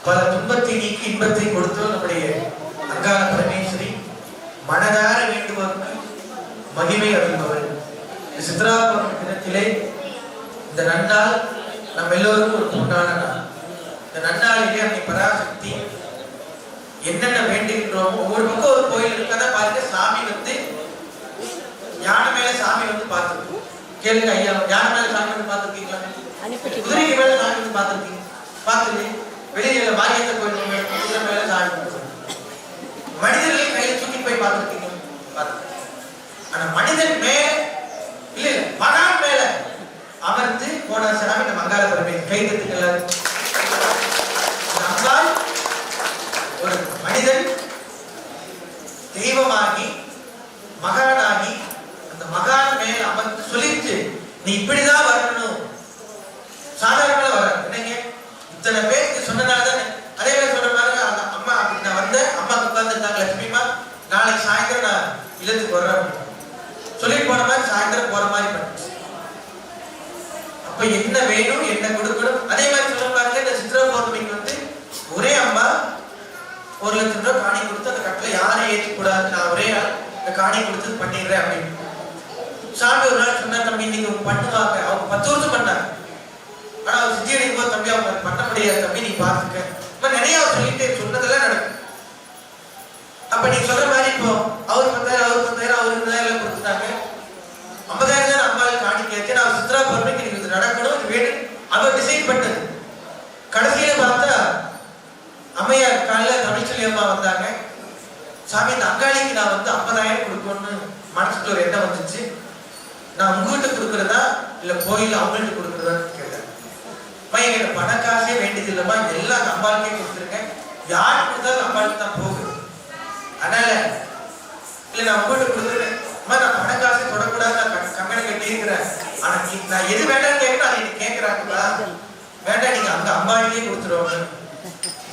[SPEAKER 3] பல துன்பத்தை நீக்கி இன்பத்தை கொடுத்தவள் நம்முடைய அங்காள பரமேஸ்வரி. மனதார வேண்டுவாங்க மகிமை அருள்பவள். சித்ரா பௌர்ணமி தினத்திலே இந்த நன்னாள் நம்ம எல்லோருக்கும் ஒரு பொன்னான நாள். இந்த நன்னாளிலே அன்னை பராசக்தி என்னென்ன வேண்டுகின்றோமோ ஒவ்வொரு பக்கம் ஒரு கோயில் இருக்கதா பாருங்க. சாமி வந்து யானை மேல சாமி வந்து பார்த்துருக்கு. கேளுங்க ஐயா, யானை மேல சாமி வந்து பார்த்துருக்கீங்களா? குதிரைக்கு மேல சாமி வந்து பார்த்துருக்கீங்க? பார்த்துருக்கீங்க. வெளியில மாரியத்த கோயில் குதிரை மேல சாமி வந்து மனிதர்களை கையில தூக்கி போய் பார்த்துருக்கீங்க? ஆனா மனிதன் மேல இல்ல மகான் மேல அமர்ந்து போன சாமி நம்ம அங்காள பரமேஸ்வரி. கை தட்டுக்கள். நம்மால் ஒரு மனிதன் தெய்வமாகி மகானாகி அந்த மகான் மேல அமர்ந்து சொல்லிட்டு நீ இப்படிதான் வரணும், சாதாரண வர என்னங்க இத்தனை பேருக்கு சொன்னதாலதான். அதே மாதிரி சொல்ற மாதிரி அந்த அம்மா நான் வந்தேன், அம்மா உட்கார்ந்துட்டாங்க லட்சுமிமா, நாளைக்கு சாயந்தரம் நான் இல்லத்துக்கு வர்றேன் சொல்லிட்டு போன மாதிரி சாயந்தரம் போற மாதிரி பண்ணுச்சு. அப்ப என்ன வேணும் என்ன கொடுக்கணும். அதே மாதிரி சொல்ல பாருங்க, இந்த சித்ரா பௌர்ணமிக்கு வந்து ஒரே அம்மா 1 லட்சம் ரூபாய் காணி கொடுத்து அந்த கட்டளை யாரும் ஏற்றக்கூடாது, நான் ஒரே இந்த காணி கொடுத்து பண்ணிடுறேன் அப்படின்னு சாமி ஒரு நாள் சொன்னா, தம்பி நீங்க பண்ணுவாங்க. அவங்க 10 வருஷம் பண்ணாங்க. ஆனா அவர் சித்தி அடிக்கும் போது தம்பி அவங்க பண்ண முடியாது தம்பி நீ பாத்துக்க நிறைய அவர் சொல்லிட்டு சொன்னதெல்லாம் நடக்கும். அப்ப நீங்க சொல்ற மாதிரி இப்போ அவர் 10,000 அவர் 10,000 அவர் 20,000 கொடுத்துட்டாங்க. 50,000 தான் அம்பாளுக்கு காணிக்கையாச்சு. நான் சித்ரா பௌர்ணமிக்கு நீங்க இது நடக்கணும் இது வேணும் அவர் டிசைட் பண்ணது. கடைசியில பார்த்தா அம்மையார் காலையில தமிழ்ச்சொல்லி அம்மா வந்தாங்க. சாமி இந்த அங்காளிக்கு நான் வந்து 50,000 கொடுக்கணும்னு மனசுக்கு ஒரு எண்ணம் வந்துச்சு. நான் உங்ககிட்ட கொடுக்கறதா இல்ல கோயில் அவங்கள்ட்ட கொடுக்கறதான்னு கேட்டேன். என்கிட்ட பணக்காசே வேண்டியது இல்லம்மா, எல்லாம் அம்பாளுக்கே கொடுத்துருக்கேன், யாரு கொடுத்தாலும் அம்பாளுக்கு தான் போகுது. அதனால இல்ல நான் உங்ககிட்ட கொடுத்துருக்கேன், நான் பணக்காசை தொடக்கூடாது, நான் கம்பெனி கட்டி இருக்கிறேன். ஆனா நான் எது வேண்டாம்னு கேட்கணும் அதை நீங்க கேட்கிறாங்களா? வேண்டாம் நீங்க அந்த அம்பாளுக்கே கொடுத்துருவாங்க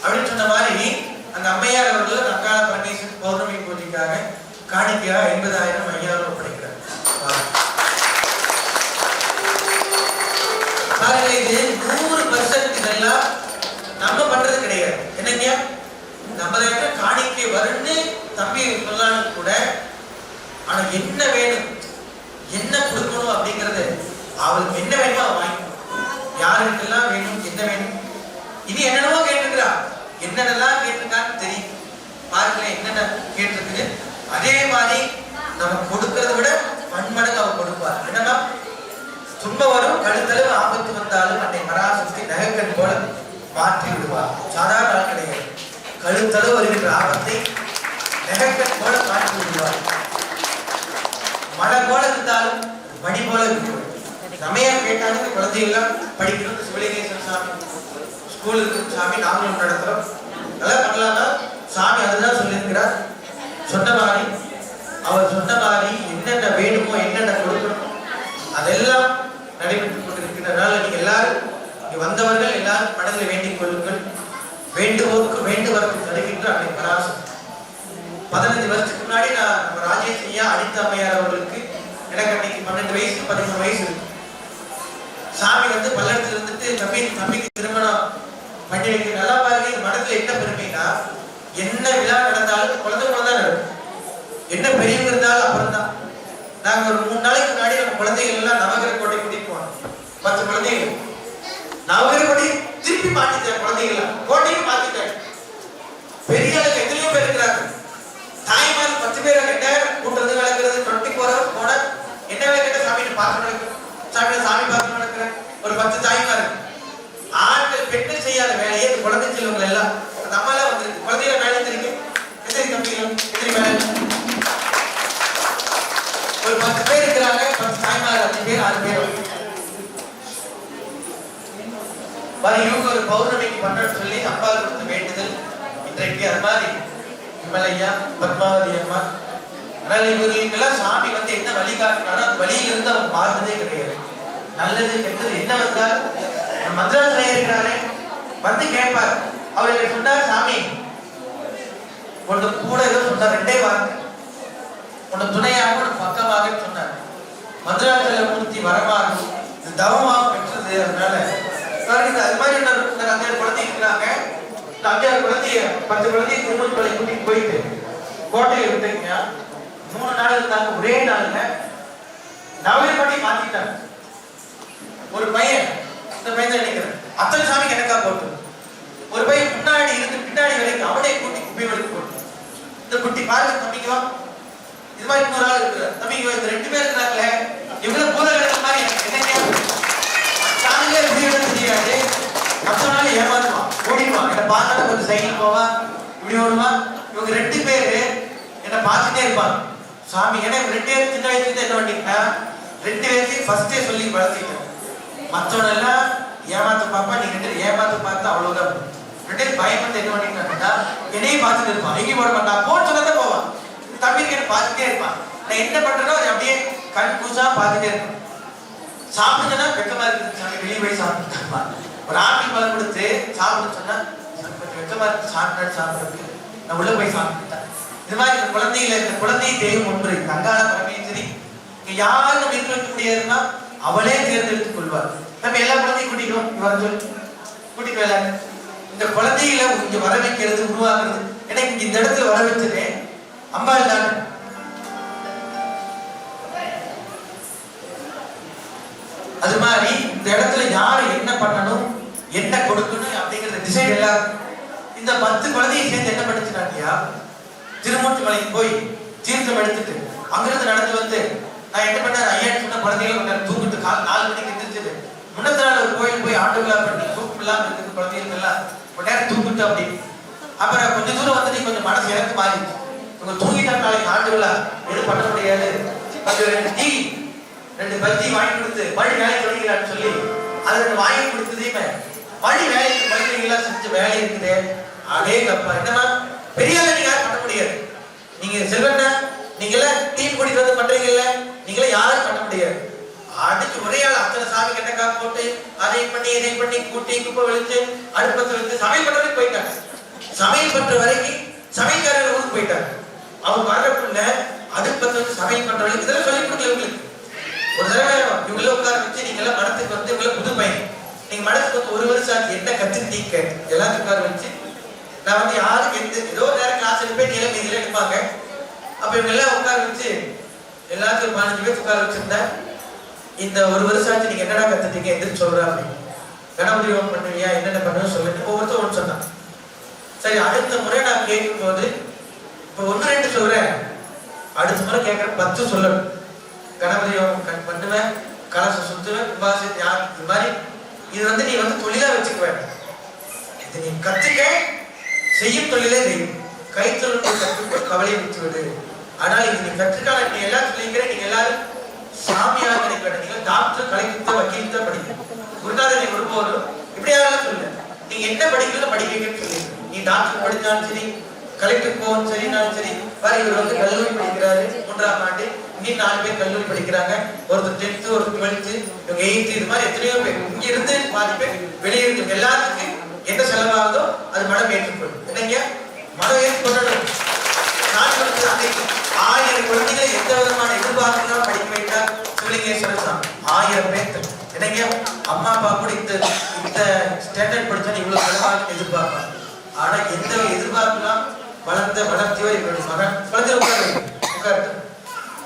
[SPEAKER 3] அப்படின்னு சொன்ன மாதிரி அந்த அம்மையார் அவர்கள் அங்காள பரமேஸ்வரி பௌர்ணமி பூஜைக்காக காணிக்கையா 50,000 ஐயாயிரம் ஒப்படைக்கிறார். பாருங்க, இது 100% இதெல்லாம் நம்ம பண்றது கிடையாது. என்னங்க 50,000 காணிக்கை வரும்னு தம்பி சொல்லாலும் கூட, ஆனா என்ன வேணும் என்ன கொடுக்கணும் அப்படிங்கறது அவளுக்கு என்ன வேணுமோ அவ வாங்கிக்கணும். யாருக்கெல்லாம் வேணும் என்ன வேணும் இது என்னென்னவோ கேட்டுக்கிறா. என்னென்னலாம் கேட்டிருக்கான்னு தெரியும். பாருங்களேன் என்னென்ன கேட்டிருக்கு. அதே மாதிரி நம்ம கொடுக்கறத விட பன்மடங்கு அவ கொடுப்பார். என்னன்னா துன்பம் வரும், கழுத்தளவு ஆபத்து வந்தாலும் அன்னை பராசக்தி நகைக்கண் போல மாற்றி விடுவார். சாதாரண ஆள் கிடையாது. கழுத்தளவு வருகின்ற ஆபத்தை நகைக்கண் போல மாற்றி விடுவார். மழை போல இருந்தாலும் மணி போல இருக்கும். சமயம் கேட்டாலும் குழந்தைகள்லாம் படிக்கணும். சிவலிங்கேஸ்வர சாமி ஸ்கூல் இருக்கு, சாமி நாங்களும் நடத்துறோம், நல்லா பண்ணலாம்னா சாமி அதுதான் சொல்லியிருக்கிறார். சொன்ன மாதிரி அவர் சொன்ன மாதிரி என்னென்ன வேணுமோ என்னென்ன கொடுக்கணும் அதெல்லாம் நடைபெற்றுக் கொண்டிருக்கிறதுனால நீங்க எல்லாரும் இங்க வந்தவர்கள் எல்லாரும் மனதில் வேண்டிக் கொள்ளுங்கள். வேண்டுவோருக்கு வேண்டுவதற்கு தருகின்ற அன்னை பராசக்தி. 15 வருஷத்துக்கு முன்னாடி நான் நம்ம ராஜேஷ் ஐயா அனிதா அம்மையார் அவர்களுக்கு எனக்கு அன்னைக்கு 12 வயசு 13 வயசு இருக்கு. சாமி வந்து பல்லடத்துல இருந்துட்டு தம்பிக்கு திருமணம் பண்ணி வைக்க நல்லா பாருங்க. இந்த மனத்துல என்ன பெருமைன்னா, என்ன விழா நடந்தாலும் குழந்தை தான் நடக்கும். என்ன பெரியவங்க இருந்தாலும் அப்புறம் தான். நாங்க ஒரு 3 நாளைக்கு முன்னாடி நம்ம குழந்தைகள் எல்லாம் நவகிரக கோட்டை கூட்டிட்டு போனோம். 10 குழந்தைகள் நவகிரக கோட்டை திருப்பி மாத்திட்டேன். குழந்தைகள் கோட்டையும் மாத்திட்டேன். பெரிய எத்தனையோ பேர் இருக்கிறாங்க. தாய்மார் 10 பேர் 2000 கூட்டுறது விளக்குறது 24 பண்ணி பார்த்து சாமி பார்த்து நடக்கிற ஒரு 10 தாய்மார் ஆண்கள் பெண்கள் செய்யாத வேலையை குழந்தை செல்வங்கள் எல்லாம் நம்மளால வந்து குழந்தைய வேலை தெரியும் எத்தனை தம்பிகள் எத்தனை வேலை ஒரு 10 பேர் இருக்கிறாங்க 10 தாய்மார் 5 பேர் 6 பேர் இவங்க ஒரு பௌர்ணமிக்கு பண்றன்னு சொல்லி அம்பாள் கொடுத்த வேண்டுதல் இன்றைக்கு அது மாதிரி விமலையா பத்மாவதி அம்மா. ஆனால் இவர்களுக்கெல்லாம் சாமி வந்து என்ன வழி காட்டினாலும் அந்த வழியிலிருந்து அவங்க பார்த்ததே கிடையாது. நல்லது கெட்டது என்ன வந்தால் மந்திராசிரியை இருக்கிறாரே வந்து கேட்பார். அவர்களை சொன்னார், சாமி உனக்கு கூட ஏதோ சொன்னார், 2 வார்த்தை உனக்கு துணையாக உனக்கு பக்கமாக சொன்னார். மந்திராசிரிய மூர்த்தி வரமாகும் இது தவமாக பெற்றது. அதனால அது மாதிரி 5 குழந்தை இருக்கிறாங்க. 5 குழந்தைய 10 குழந்தைய திருமணி கூட்டிட்டு போயிட்டு கோட்டையை விட்டுங்க 3 நாள் இருந்தாங்க. ஒரே நாள்ல நவீனப்படி மாத்திட்டாங்க. ஒரு பையன் இந்த பையன் நினைக்கிறேன் அத்தனை சாமி எனக்கா போட்டு ஒரு பையன் முன்னாடி இருந்து பின்னாடி வரைக்கும் அவனே கூட்டி குப்பை வரைக்கும் போட்டு இந்த குட்டி பாருங்க தம்பிக்குவா இது மாதிரி 100 ஆள் இருக்கிற தம்பிக்குவா இந்த 2 பேர் இருக்கிறாங்களே இவ்வளவு பூதகணம் மாதிரி என்னங்க சாமியே புரியவே தெரியாது. மற்றனால ஏமாத்துவான் ஓடிடுவான். என்னை பார்த்தாலும் கொஞ்சம் சைக்கிள் போவான் இப்படி ஓடுவான். இவங்க 2 பேரு என்னை பார்த்துட்டே இருப்பாங்க சாமி. ஏன்னா 2 பேர் சின்ன வயசுல என்ன பண்ணிட்டா 2 பேருக்கு ஃபர்ஸ்டே சொல்லி வளர்த்திட்டேன். மற்றவங்க எல்லாம் ஏமாத்து பாப்பா நீங்க 2 பேர் ஏமாத்து பார்த்தா அவ்வளவுதான். 2 பேர் பயப்பட்டு என்ன பண்ணிட்டாங்கன்னா என்னையும் பார்த்துட்டு இருப்பான். எங்கேயும் போட மாட்டான். போன் சொன்னதான் போவான். தம்பிக்கு என்ன பார்த்துட்டே இருப்பான். நான் என்ன பண்றேனோ அதை அப்படியே கண் கூசா பார்த்துட்டே இருப்பான். சாப்பிடுங்கன்னா வெக்கமா இருக்கு சாமி வெளியே போய் சாப்பிட்டு ஒரு ஆப்பிள் பழம் கொடுத்து சாப்பிட சொன்னா கொஞ்சம் வெக்கமா இருக்கு சாப்பிடுறதுக்கு நான் உள்ள போய் சாப்பிட்டுட்டேன். இது மாதிரி இந்த குழந்தைகளை இந்த குழந்தையை தேவை ஒன்று அங்காள பரமேஸ்வரி யாரும் நம்ம இருக்க வைக்க முடியாதுன்னா அவளே தேர்ந்தெடுத்துக் கொள்வார். நம்ம எல்லா குழந்தையும் கூட்டிக்கிறோம் வர சொல்லி கூட்டிட்டு வேலை இந்த குழந்தைகளை இங்க வர வைக்கிறது உருவாக்குறது. ஏன்னா இங்க இந்த இடத்துல வர வச்சதே அம்பாள் தான். அது மாதிரி இந்த இடத்துல யாரு என்ன பண்ணணும் என்ன கொடுக்கணும் அப்படிங்கிற டிசைட் எல்லாம் இந்த 10 குழந்தையை சேர்ந்து என்ன படிச்சுட்டாங்கயா திருமூர்த்தி மலைக்கு போய் தீர்த்தம் எடுத்துட்டு அங்கிருந்து நடந்து வந்து நான் என்ன பண்ண ஐயான்னு சொன்ன குழந்தைகள் தூங்கிட்டு 4 மணிக்கு எந்திரிச்சிட்டு முன்னத்த நாள் ஒரு கோயில் போய் ஆண்டு விழா பண்ணி தூக்கம் இல்லாம இருக்குது குழந்தைகளுக்கு எல்லாம் ஒரு நேரம் தூங்கிட்டு அப்படி அப்புறம் கொஞ்சம் தூரம் வந்துட்டு கொஞ்சம் மனசு எனக்கு மாறிடுச்சு. இவங்க தூங்கிட்டா நாளைக்கு ஆண்டு விழா எதுவும் பண்ண முடியாது. கொஞ்சம் 2 டீ 2 பஜ்ஜி வாங்கி கொடுத்து மழை வேலை தொடங்கிறான்னு சொல்லி அது 2 வாங்கி கொடுத்ததே மழை வேலைக்கு குழந்தைங்களா செஞ்ச வேலை இருக்குது. அதே கப்பா என்னன்னா பெரிய நீங்க யாரும் பண்ண முடியாது. நீங்க செல்வண்ணா நீங்க எல்லாம் டீம் கூட்டிட்டு வந்து பண்றீங்கல்ல நீங்களே யாரும் பண்ண முடியாது. அடிச்சு ஒரே ஆள் அத்தனை சாமி கெட்டக்கா போட்டு அதை பண்ணி இதை பண்ணி கூட்டி குப்பை வெளிச்சு அடுப்பத்தை வச்சு சமையல் பண்றதுக்கு போயிட்டாங்க. சமையல் பண்ற வரைக்கும் சமையல்காரர் ஊருக்கு போயிட்டாங்க. அவங்க வரக்குள்ள அடுப்பத்தை வச்சு சமையல் பண்ற வரைக்கும் இதெல்லாம் சொல்லி கொடுக்கல இவங்களுக்கு. ஒரு தடவை இவங்கள உட்கார வச்சு நீங்க எல்லாம் மனத்துக்கு வந்து இவங்கள புது பையன் நீங்க மனத்துக்கு வந்து 1 வருஷம் ஆச்சு என்ன கத்துக்கிட்டீங்க எல்லாத்தையும் உட்கார வச்சு நான் வந்து யாருக்கு ஏதோ நேரம் கிளாஸ் எடுப்பேன் நீங்க இதுல எடுப்பாங்க. அப்ப இவங்க எல்லாம் உட்கார வச்சு எல்லாத்தையும் 15 பேர் உட்கார வச்சிருந்தேன். இந்த 1 வருஷம் ஆச்சு நீங்க என்னடா கத்துட்டீங்க எந்திரிச்சு சொல்றா அப்படின்னு கணபதி ஹோமம் பண்ணுவியா என்னென்ன பண்ணுவேன்னு சொல்லிட்டு ஒவ்வொருத்தரும் ஒன்று சொன்னான். சரி அடுத்த முறை நான் கேட்கும் போது இப்ப 1 2 சொல்றேன் அடுத்த முறை கேட்கற 10 சொல்லணும். கணபதி ஹோமம் பண்ணுவேன் கலசம் சுத்துவேன் கும்பாசம் யார் இது மாதிரி இது வந்து நீ வந்து தொழிலா வச்சுக்க வேண்டாம். இது நீ கத்துக்க செய்யும் தொழிலே செய்யும் கைத்தொழில் கற்றுக்கொள் கவலையை விட்டு விடு. ஆனால் இது நீ கற்றுக்கான நீ எல்லாம் சொல்லிக்கிற நீங்க எல்லாரும் சாமியாக நினைக்க வேண்டாம். நீங்க டாக்டர் கலைக்குத்த வக்கீல் தான் படிக்கணும். குருநாதனை ஒருபோதும் இப்படியாவது சொல்லு நீங்க என்ன படிக்கணும் படிக்கணும்னு சொல்லி நீ டாக்டர் படிச்சாலும் சரி கலெக்டர் போகணும் சரினாலும் சரி பாரு இவர் வந்து கல்லூரி படிக்கிறாரு 3ஆம் ஆண்டு இன்னும் 4 பேர் கல்லூரி படிக்கிறாங்க. ஒருத்தர் 10th ஒருத்தர் 12th இவங்க 8th இது மாதிரி எத்தனையோ பேர் இங்க இருந்து பாதி பேர் வெளியே இருந்து எல்லாத்துக்கும் என்ன செலவாகுதோ அது மனம் ஏற்றுக்கொள்ளும். என்னங்க மனம் ஏற்றுக்கொள்ளணும். நான் வந்து அன்னைக்கு 1000 குழந்தைகளை எந்த விதமான எதிர்பார்ப்புலாம் படிக்க வைத்தார் சிவலிங்கேஸ்வரர் சாமி 1000 பேர். என்னங்க அம்மா அப்பா கூட இந்த ஸ்டாண்டர்ட் படிச்சா இவ்வளவு செலவாக எதிர்பார்ப்பாங்க. ஆனா எந்த எதிர்பார்ப்புலாம் வளர்த்தியவர் இவருடைய மகன் குழந்தை உட்கார்ந்து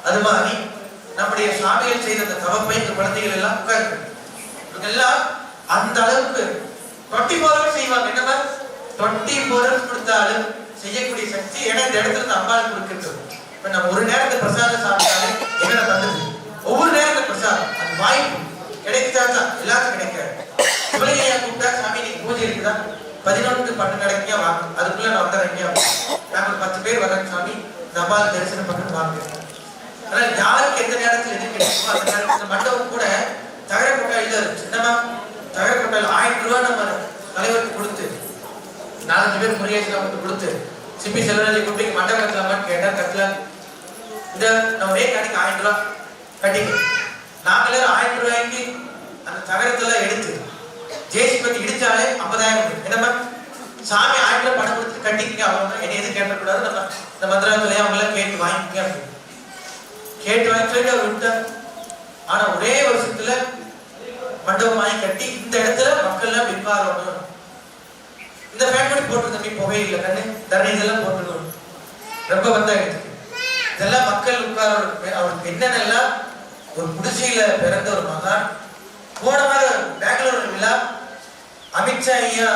[SPEAKER 3] அது மாதிரி நம்முடைய சுவாமிகள் செய்த அந்த தவப்பை இந்த குழந்தைகள் எல்லாம் உட்கார்ந்து எல்லாம் அந்த அளவுக்கு 24 hours செய்வாங்க. என்னன்னா 24 hours கொடுத்தாலும் செய்யக்கூடிய சக்தி ஏன்னா இந்த இடத்துல இருந்து அம்பாள் கொடுக்கிறது. இப்ப நம்ம ஒரு நேரத்தை பிரசாதம் சாப்பிட்டாலும் என்ன தந்தது ஒவ்வொரு நேரம் பிரசாதம் அந்த வாய்ப்பு கிடைக்குதா தான் எல்லாத்துக்கும் கிடைக்காது. சிவலிங்கையா கூப்பிட்டா சாமி நீங்க பூஜை இருக்குதா 11-12 நடக்கியா வாங்க, அதுக்குள்ள நான் வந்துடுறேங்க. நாங்க ஒரு 10 பேர் வர்றேன் சாமி, நபால் தரிசனம் பண்ணு வாங்க. அதனால யாருக்கு எந்த நேரத்தில் எது கிடைக்குமோ அந்த நேரத்தில் மண்டபம் கூட தகர கொட்டாயில் சின்னமா தகர கொட்டாயில் 1000 ரூபாய் நம்ம தலைவருக்கு கொடுத்து 4-5 பேர் முருகேசன் கொடுத்து சிப்பி செல்வராஜை கூப்பிட்டு மண்டபம் கட்டலாமான்னு கேட்டா கட்டலாம். இந்த நம்ம ஒரே கடைக்கு 1000 ரூபாய் கட்டிங்க. நாங்களே 1000 ரூபாய்க்கு அந்த தகரத்தெல்லாம் எடுத்து ஜேசி பத்தி இடிச்சாலே 50,000. என்னமா சாமி 1000 ரூபாய் பணம் கொடுத்து கட்டிங்க, அவங்க என்ன எது கேட்டக்கூடாது, நம்ம இந்த மந்திரத்திலேயே அவங்களாம் கேட்டு வாங்கிக்க அப்படின்னு கேட்டு வாங்கி சொல்லிட்டு அவர் விட்டார். ஆனா ஒரே வருஷத்துல மண்டபம் வாங்கி கட்டி இந்த இடத்துல மக்கள் எல்லாம் விற்பாரணும். இந்த ஃபேக்டரி போட்டு புகையில்லை கண்ணு தரணி இதெல்லாம் போட்டுக்கணும். ரொம்ப வந்தாயிடுச்சு. இதெல்லாம் மக்கள் உட்கார அவருக்கு என்னென்னலாம் ஒரு குடிசையில பிறந்த ஒரு மகான். போன மாதிரி பெங்களூர் விழா அமித்ஷா ஐயா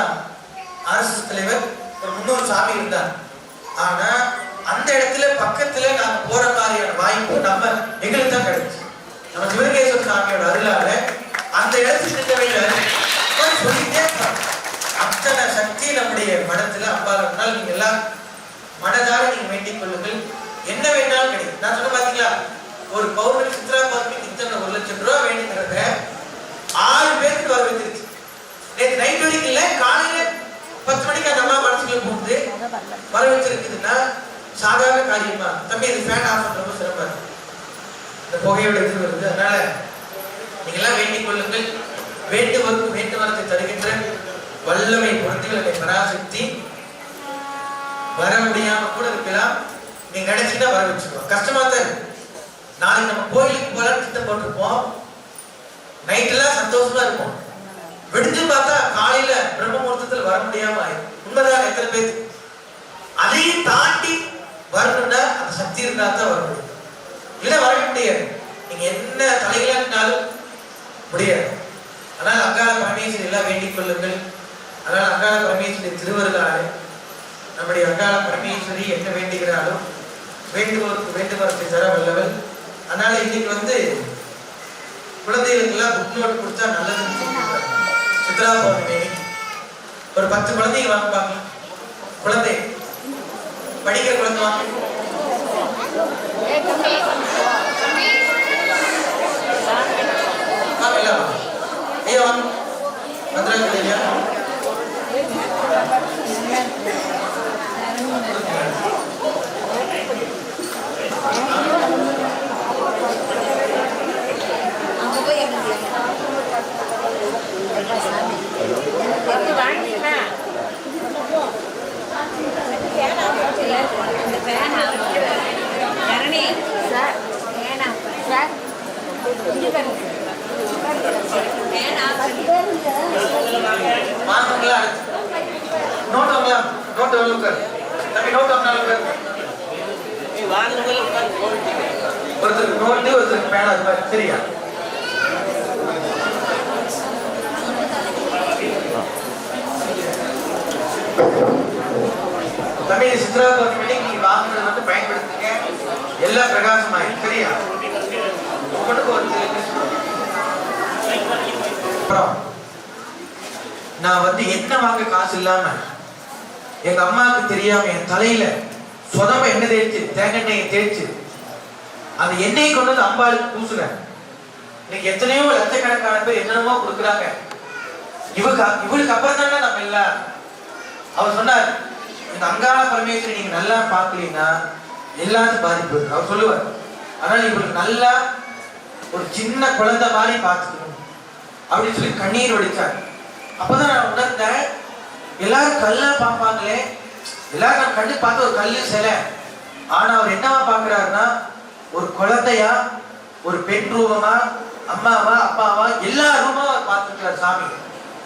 [SPEAKER 3] RSS தலைவர் ஒரு 300 சாமி இருந்தார். ஆனா அந்த இடத்துல பக்கத்துல நாங்க போற மாதிரியான வாய்ப்பு நம்ம எங்களுக்கு தான் கிடைச்சு. நம்ம சிவலிங்கேஸ்வர சாமியோட அருளால அந்த இடத்துக்கு சொல்லிட்டே அத்தனை சக்தி நம்முடைய மனத்துல அம்பாள். நீங்க எல்லாம் மனதார நீங்க வேண்டிக் கொள்ளுங்கள், என்ன வேண்டாலும் கிடைக்கும். நான் சொன்ன பாத்தீங்களா, ஒரு பௌர்ணமி சித்ரா பௌர்ணமி இத்தனை 1 லட்சம் ரூபாய் வேண்டிக்கிறத 6 பேருக்கு வர வைத்திருச்சு. நேற்று நைட் வரைக்கும் இல்ல, காலையில 10 மணிக்கு அந்த அம்மா மனசுக்குள்ள போகுது வர வச்சிருக்குதுன்னா சாதாரண காரியமா? தம்பி இது ஃபேன் ஆஃப் பண்றது சிறப்பாக இந்த புகையோட இது வருது. அதனால நீங்க எல்லாம் வேண்டிக் கொள்ளுங்கள். வேண்டுவதற்கு வேண்டுவரத்தை தருகின்ற வல்லமை பொருட்களை பராசக்தி வர முடியாம கூட இருக்கலாம். நீங்க நினைச்சுட்டா வர வச்சுக்கோங்க. கஷ்டமா தான் நாளைக்கு நம்ம கோயிலுக்கு போலாம் திட்டம் போட்டிருப்போம், நைட்டெல்லாம் சந்தோஷமா இருப்போம். விடுஞ்சு பார்த்தா காலையில பிரம்ம முகூர்த்தத்தில் வர முடியாம ஆயிடும். உண்மைதான். எத்தனை பேர் அதையும் தாண்டி வரணும்னா அந்த சக்தி இருந்தா தான் வர முடியும், இல்ல வர முடியாது. நீங்க என்ன தலைகளாலும் முடியாது. அதனால அங்காள பரமேஸ்வரி எல்லாம் வேண்டிக் கொள்ளுங்கள். அதனால அங்காள பரமேஸ்வரி திருவருளாலே நம்முடைய அங்காள பரமேஸ்வரி என்ன வேண்டுகிறாலும் வேண்டுவோருக்கு வேண்டுவரத்தை தர வல்லவள். அதனால இன்னைக்கு குழந்தைகளுக்கு எல்லாம் புக் நோட் கொடுத்தா நல்லதுன்னு சொல்லியிருக்காங்க. சித்ரா பௌர்ணமி ஒரு 10 குழந்தைங்க வாங்க பார்க்கலாம். குழந்தை படிக்கிற குழந்தை வாங்க. ஐயா வாங்க. மந்திரம் இல்லையா? சரியா? தமிழ் சித்ரா பௌர்ணமி நீங்க வாங்குறது பயன்படுத்துங்க. எல்லாம் பிரகாசமாயி. சரியா? நான் என்ன வாங்க காசு இல்லாம எங்க அம்மாவுக்கு தெரியாம என் தலையில சொதம எண்ணெய் தேய்ச்சு தேங்காய் எண்ணெயை தேய்ச்சு அந்த எண்ணெயை கொண்டு வந்து அம்பாளுக்கு பூசுறேன். இன்னைக்கு எத்தனையோ லட்சக்கணக்கான பேர் என்னென்னமோ கொடுக்குறாங்க. இவளுக்கு அப்புறம் தானே நம்ம இல்ல. அவர் சொன்னார், இந்த அங்காள பரமேஸ்வரி நீங்க நல்லா பார்க்கலீங்கன்னா எல்லாத்துக்கும் பாதிப்பு. அவர் சொல்லுவார், அதனால இவளுக்கு நல்லா ஒரு சின்ன குழந்தை மாதிரி பார்த்துக்கணும் அப்படின்னு சொல்லி கண்ணீர் வடிச்சார். அப்பதான் நான் உணர்ந்தேன், எல்லாரும் கல்லா பார்ப்பாங்களே, எல்லாரும் நான் கண்ணு பார்த்து ஒரு கல்லு சிலை. ஆனா அவர் என்னவா பாக்குறாருன்னா ஒரு குழந்தையா, ஒரு பெண் ரூபமா, அம்மாவா அப்பாவா எல்லா ரூபமா அவர் பார்த்துருக்கிறார் சாமி.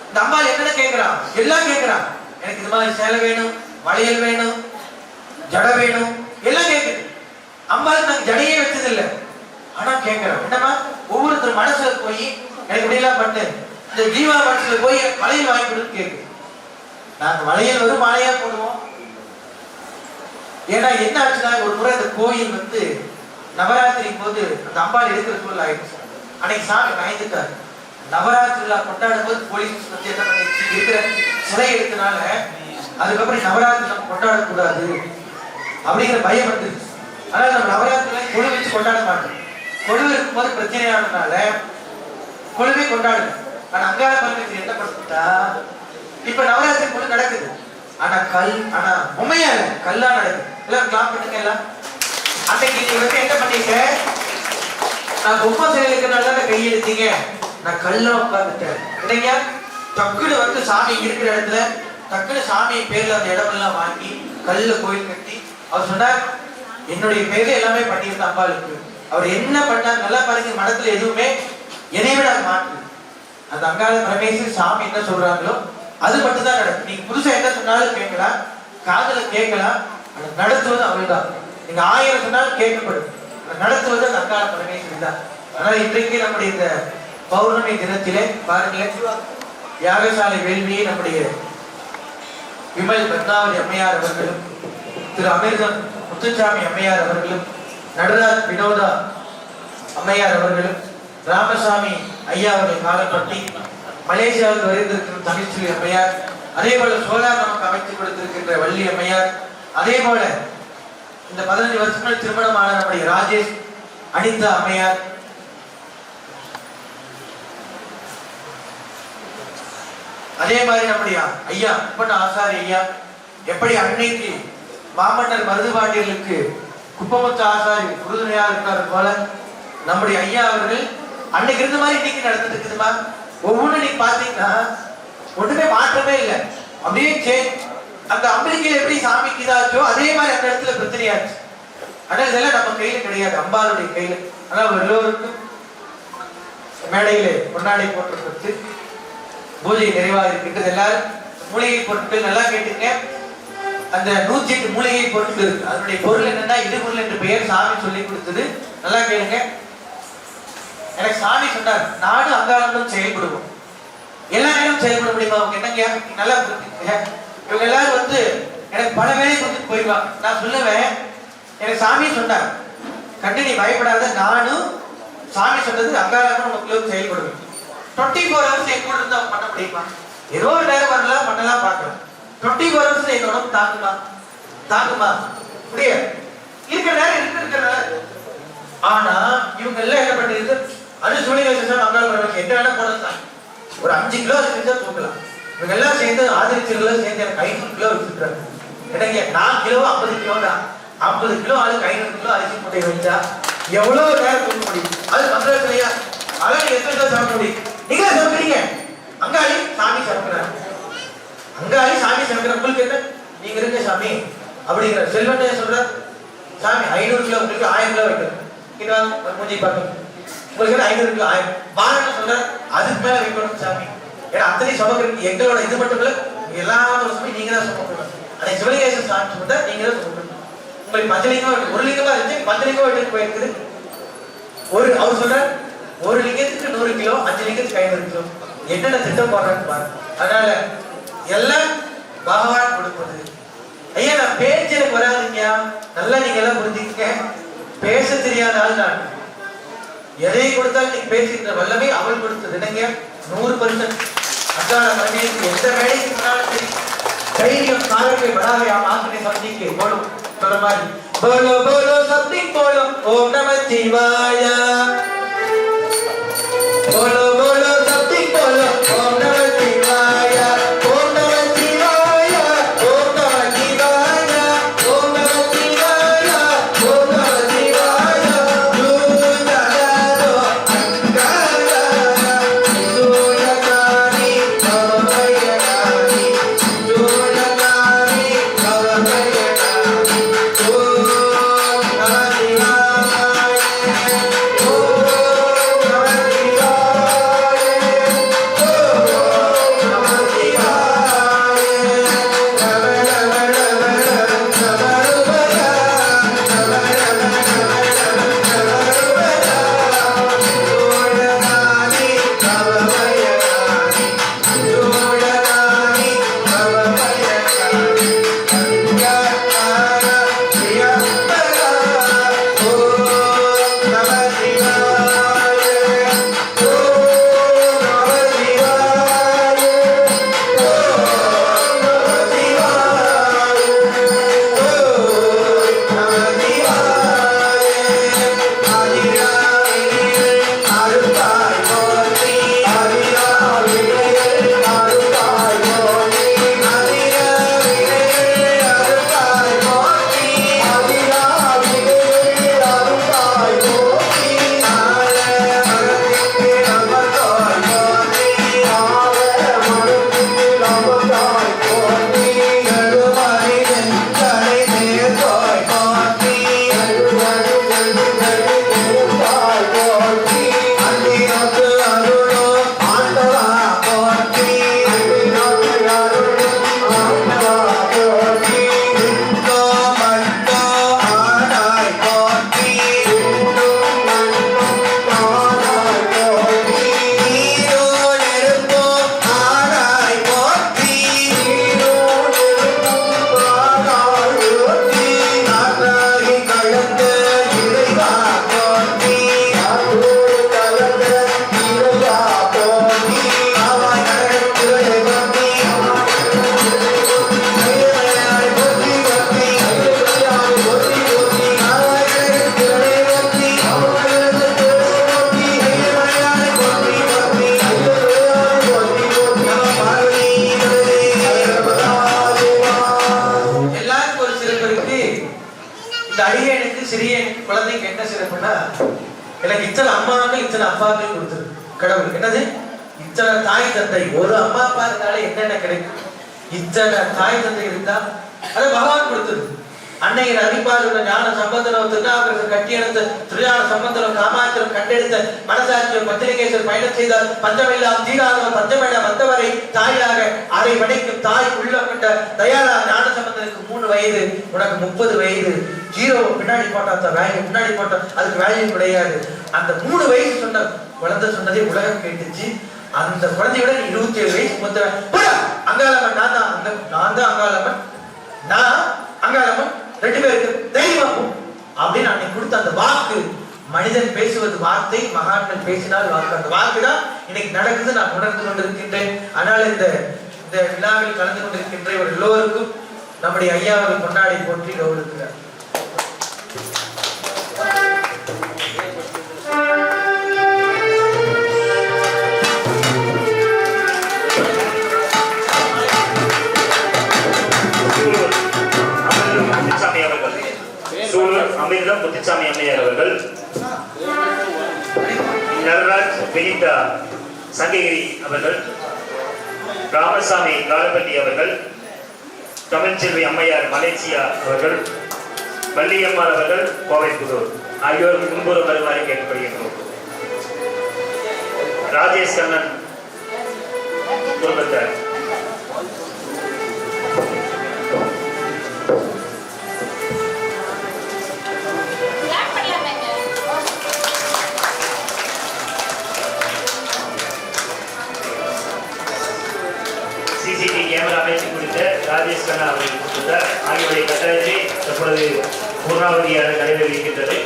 [SPEAKER 3] இந்த அம்மா என்னென்ன கேட்கிறான், எல்லாம் கேட்கிறான். எனக்கு இது மாதிரி சேலை வேணும், வளையல் வேணும், ஜடை வேணும், எல்லாம் கேட்குது. அம்மாவுக்கு நாங்க ஜடையே வச்சது இல்லை, ஆனா கேட்கிறோம். என்னமா ஒவ்வொருத்தர் மனசுல போய் எனக்கு இப்படியெல்லாம் பண்ணு, இந்த ஜீவா மனசுல போய் வளையல் வாங்கி கொடுத்து கேட்கு. நாங்க வளையல் வரும் மாலையா போடுவோம். ஏன்னா என்ன ஆச்சுன்னா, ஒரு முறை இந்த கோயில் நவராத்திரி போது அந்த அம்பாள் எடுக்கிற சூழல் ஆயிடுச்சு. அன்னைக்கு சாமி பயந்துட்டாரு. நவராத்திரில கொண்டாடும் போது போலீஸ் வந்து என்ன பண்ணிடுச்சு, இருக்கிற சிலை எடுத்தனால அதுக்கப்புறம் நவராத்திரி நம்ம கொண்டாடக்கூடாது அப்படிங்கிற பயம் வந்துருச்சு. அதனால நம்ம நவராத்திரில கொழு வச்சு கொண்டாட மாட்டோம். கொழு இருக்கும்போது பிரச்சனையானதுனால கொழுவே கொண்டாடுது. ஆனா அங்காள பரமேஸ்வரி என்ன பண்ணுட்டா, இப்ப நவராத்திரி கொழு நடக்குது, ஆனா உண்மையா இல்ல, கல்லா நடக்குது. எல்லாம் கிளாப் பண்ணுங்க. எல்லாம் அன்னைக்கு நீங்க வந்து என்ன பண்ணீங்க, நான் பொம்மை செயலுக்குனால கை எடுத்தீங்க, நான் கல்லா உட்கார்ந்துட்டேன் இல்லைங்க. டக்குனு வந்து சாமி இருக்கிற இடத்துல டக்குனு சாமி பேர்ல அந்த இடமெல்லாம் வாங்கி கல்ல கோயில் கட்டி அவர் சொன்னார், என்னுடைய பேர்ல எல்லாமே பண்ணியிருந்த அம்பாளுக்கு. அவர் என்ன பண்ணார் நல்லா பாருங்க, மனத்துல எதுவுமே என்னை விட மாற்று. அந்த அங்காள பரமேஸ்வரி சாமி என்ன சொல்றாங்களோ அது மட்டும் தான் நடக்கும். நீங்க புதுசா என்ன சொன்னாலும் கேட்கலாம், காதல கேட்கலாம், நடத்துவது அவள்தான். நீங்க 1000 சொன்னாலும் கேட்கப்படும், நடத்துவது அந்த அங்காள பரமேஸ்வரி தான். அதனால இன்றைக்கு நம்முடைய இந்த பௌர்ணமி தினத்திலே பாருங்களேன், யாகசாலை வேள்வியை நம்முடைய விமல் பத்மாவதி அம்மையார் அவர்களும் திரு அமிர்தம் முத்துசாமி அம்மையார் அவர்களும் நடராஜ் வினோதா அம்மையார் அவர்களும் ராமசாமி ஐயா அவருடைய காலப்பட்டி மலேசியாவில் வருந்திருக்கிற தமிழ்ச்சி அம்மையார், அதே போல சோலார் நமக்கு அமைத்து கொடுத்திருக்கின்ற வள்ளி அம்மையார், அதே போல இந்த 15 வருஷங்கள் திருமணமான நம்முடைய ராஜேஷ் அனிதா அம்மையார், அதே மாதிரி நம்முடைய ஐயா குப்பண்ண ஆசாரி ஐயா, எப்படி அன்னைக்கு மாமன்னர் மருதுபாண்டியர்களுக்கு குப்பமுத்து ஆசாரி உறுதுணையா இருக்கிறது போல நம்முடைய ஐயா அவர்கள் அன்னைக்கு இருந்த மாதிரி இன்னைக்கு நடந்துட்டு இருக்குதுமா. ஒவ்வொன்றும் நீங்க பாத்தீங்கன்னா ஒண்ணுமே மாற்றமே இல்லை, அப்படியே அந்த அம்பிகையில் எப்படி சாமிக்கு இதாச்சோ அதே மாதிரி அந்த இடத்துல பிரச்சனையாச்சு. ஆனால் இதெல்லாம் நம்ம கையில கிடையாது, அம்பாளுடைய கையில. ஆனால் எல்லோருக்கும் மேடையிலே பொன்னாடை போட்டு பூஜை நிறைவாக இருக்கின்றது. எல்லாரும் மூலிகை பொருட்கள் நல்லா கேட்டுங்க. அந்த 108 மூலிகை பொருட்கள் இருக்கு, அதனுடைய பொருள் என்னன்னா இடுபொருள் என்று பெயர் சாமி சொல்லி கொடுத்தது. நல்லா கேளுங்க. எனக்கு சாமி சொன்னார், நானும் அங்காளங்களும் செயல்படுவோம், எல்லா நேரம் செயல்பட முடியுமா? அவங்க என்னங்க நல்லா புரிஞ்சுங்க. இவங்க எல்லாரும் வந்து எனக்கு பல வேலை கொடுத்துட்டு போயிடுவாங்க. நான் சொல்லுவேன், எனக்கு சாமி சொன்னார், கண்டு நீ பயப்படாத, நானும் சாமி சொன்னது அங்காளங்களும் மக்களும் செயல்படுவேன். 24 hours என் கூட இருந்து அவங்க பண்ண முடியுமா? ஏதோ ஒரு நேரம் வரலாம், பண்ணலாம், பார்க்கலாம். 24 hours என் உடம்பு தாங்குமா? முடியாது. இருக்கிற நேரம் இருக்கிற. ஆனா இவங்க எல்லாம் என்ன பண்ணிருக்கு, அது சொல்லி வச்சு அங்காள பரமேஸ்வரி என்ன வேணா போனதான், ஒரு 5 கிலோ செஞ்சா தூக்கலாம். இவங்க எல்லாம் சேர்ந்து ஆதரிச்சவர்கள் சேர்ந்து எனக்கு 500 கிலோ வச்சுருக்காங்க. எனக்கு 4 கிலோ 50 கிலோ தான். 50 கிலோ ஆளுக்கு 500 கிலோ அரிசி மூட்டை வச்சா எவ்வளவு நேரம் தூக்க முடியும்? அது மந்திரத்திலையா? அதான் நீங்க எத்தனை கிலோ சாப்பிட முடியும்? நீங்க சமைக்கிறீங்க, அங்காளி சாமி சமைக்கிறாங்க. அங்காளி சாமி சமைக்கிற உங்களுக்கு என்ன, நீங்க இருக்க சாமி அப்படிங்கிற செல்வன் சொல்ற சாமி 500 கிலோ உங்களுக்கு 1000 கிலோ வைக்கணும். மூஞ்சி பார்க்கணும், உங்களுக்கு 500 கிலோ 1000 பாருன்னு சொல்ற, அதுக்கு மேல வைக்கணும் சாமி. ஏன்னா அத்தனை சமக்கிறதுக்கு எங்களோட இது மட்டும் இல்ல, எல்லா வருஷமும் நீங்க தான் சமக்கணும். அன்னைக்கு சிவலிங்கேஸ்வரர் சாமி சொன்னா நீங்க தான் சமக்கணும். உங்களுக்கு பஞ்சலிங்கமா ஒரு லிங்கமா இருந்துச்சு, பஞ்சலிங்கமா எடுத்து போயிருக்குது. அவர் சொல்ற ஒரு லிங்கத்துக்கு 100 கிலோ, 5 லிங்கத்துக்கு 500 கிலோ. என்னென்ன திட்டம் போடுறான்னு பாருங்க. அதனால எல்லாம் பகவான் கொடுப்பது. ஐயா நான் பேச்சு எனக்கு வராதுங்க, நல்லா நீங்க எல்லாம் புரிஞ்சுக்க. பேச தெரியாத ஆள் நான். எதை கொடுத்தாலும் நீங்க பேசுகின்ற வல்லமை அவள் கொடுத்தது. என்னங்க 100%. அங்காள பரமேஸ்வரி எந்த வேலைக்கு முன்னாலும் சரி, தைரியம் சாகவே படாவே ஆசனை சந்திக்கு போலும் சொல்ற மாதிரி போலோ போலோ சம்திங் போலோ ஓம் நம சிவாய. बोलो बोलो सबकी बोलो ओम नमः शिवाय, ओम नमः शिवाय, ओम नमः शिवाय, ओम नमः शिवाय, ओम नमः शिवाय. दूधारो अंगारा सूरकानी नवमयकानी, सूरकानी नवमयकानी. ओम नमः शिवाय, ओम नमः शिवाय. இந்த அடியனுக்கு சிறிய குழந்தைக்கு என்ன சிறப்புன்னா, எனக்கு இத்தனை அம்மாக்கள் இத்தனை அப்பாக்கள் கொடுத்துரு கடவுள். என்னது? இத்தனை தாய் தந்தை. ஒரு அம்மா அப்பா இருந்தாலே என்னென்ன கிடைக்கும்? இத்தனை தாய் தந்தை இருந்தா அதை பகவான் கொடுத்தது. அன்னையின் அறிவாளுள்ள ஞான சம்பந்தனம் திருநாவுக்கரசர் கட்டியெடுத்த திருஞான சம்பந்தனம் காமாட்சியம் கண்டெடுத்த மனசாட்சியம் பத்திரிகேசர் பயணம் செய்தார். பஞ்சமெல்லாம் தீராதவர் பஞ்சமெல்ல வந்தவரை தாயாக அரை வடைக்கும் தாய் உள்ள கொண்ட தயாரா ஞான சம்பந்தனுக்கு 3 வயது, உனக்கு 30 வயது. ஹீரோ பின்னாடி போட்டா வேல்யூ, முன்னாடி போட்டா அதுக்கு வேல்யூ கிடையாது. அந்த 3 வயசு சொன்ன குழந்தை சொன்னதே உலகம் கேட்டுச்சு. அந்த குழந்தையோட 27 வயசு மூத்தவன் அங்காளம்மன். நான் தான் அங்காளம்மன், நான் அங்காளம்மன், 2 பேருக்கு தைரியமா போ அப்படின்னு அன்னைக்கு கொடுத்த அந்த வாக்கு. மனிதன் பேசுவது வார்த்தை, மகான்கள் பேசினால் வாக்கு. அந்த வாக்கு தான் இன்னைக்கு நடக்குது, நான் உணர்ந்து கொண்டிருக்கின்றேன். அதனால இந்த விழாவில் கலந்து கொண்டிருக்கின்ற இவர் எல்லோருக்கும் நம்முடைய ஐயாவை கொண்டாடி போற்றி கௌரவிக்கிறார்.
[SPEAKER 6] அமிர்தம் முத்துசாமி அம்மையார் அவர்கள், நடராஜ் வினிதா சங்ககிரி அவர்கள், ராமசாமி காலப்பட்டி அவர்கள், தமிழ்ச்செல்வி அம்மையார் மலேசியா அவர்கள், வள்ளியம்மாள் அவர்கள் கோவைப்புதூர் ஆகியோருக்கு முன்புற வருமாறு கேட்கப்படுகின்றோம். ராஜேஷ் கண்ணன் குடும்பத்தார். சிசிடிவி கேமரா அமைத்து கொடுத்த ராஜேஷ் கண்ணா அவர்கள் கொடுத்தார். ஆகியோருடைய கட்டாயத்தை தற்பொழுது பூர்ணாவதியாக நடைபெறுகின்றது.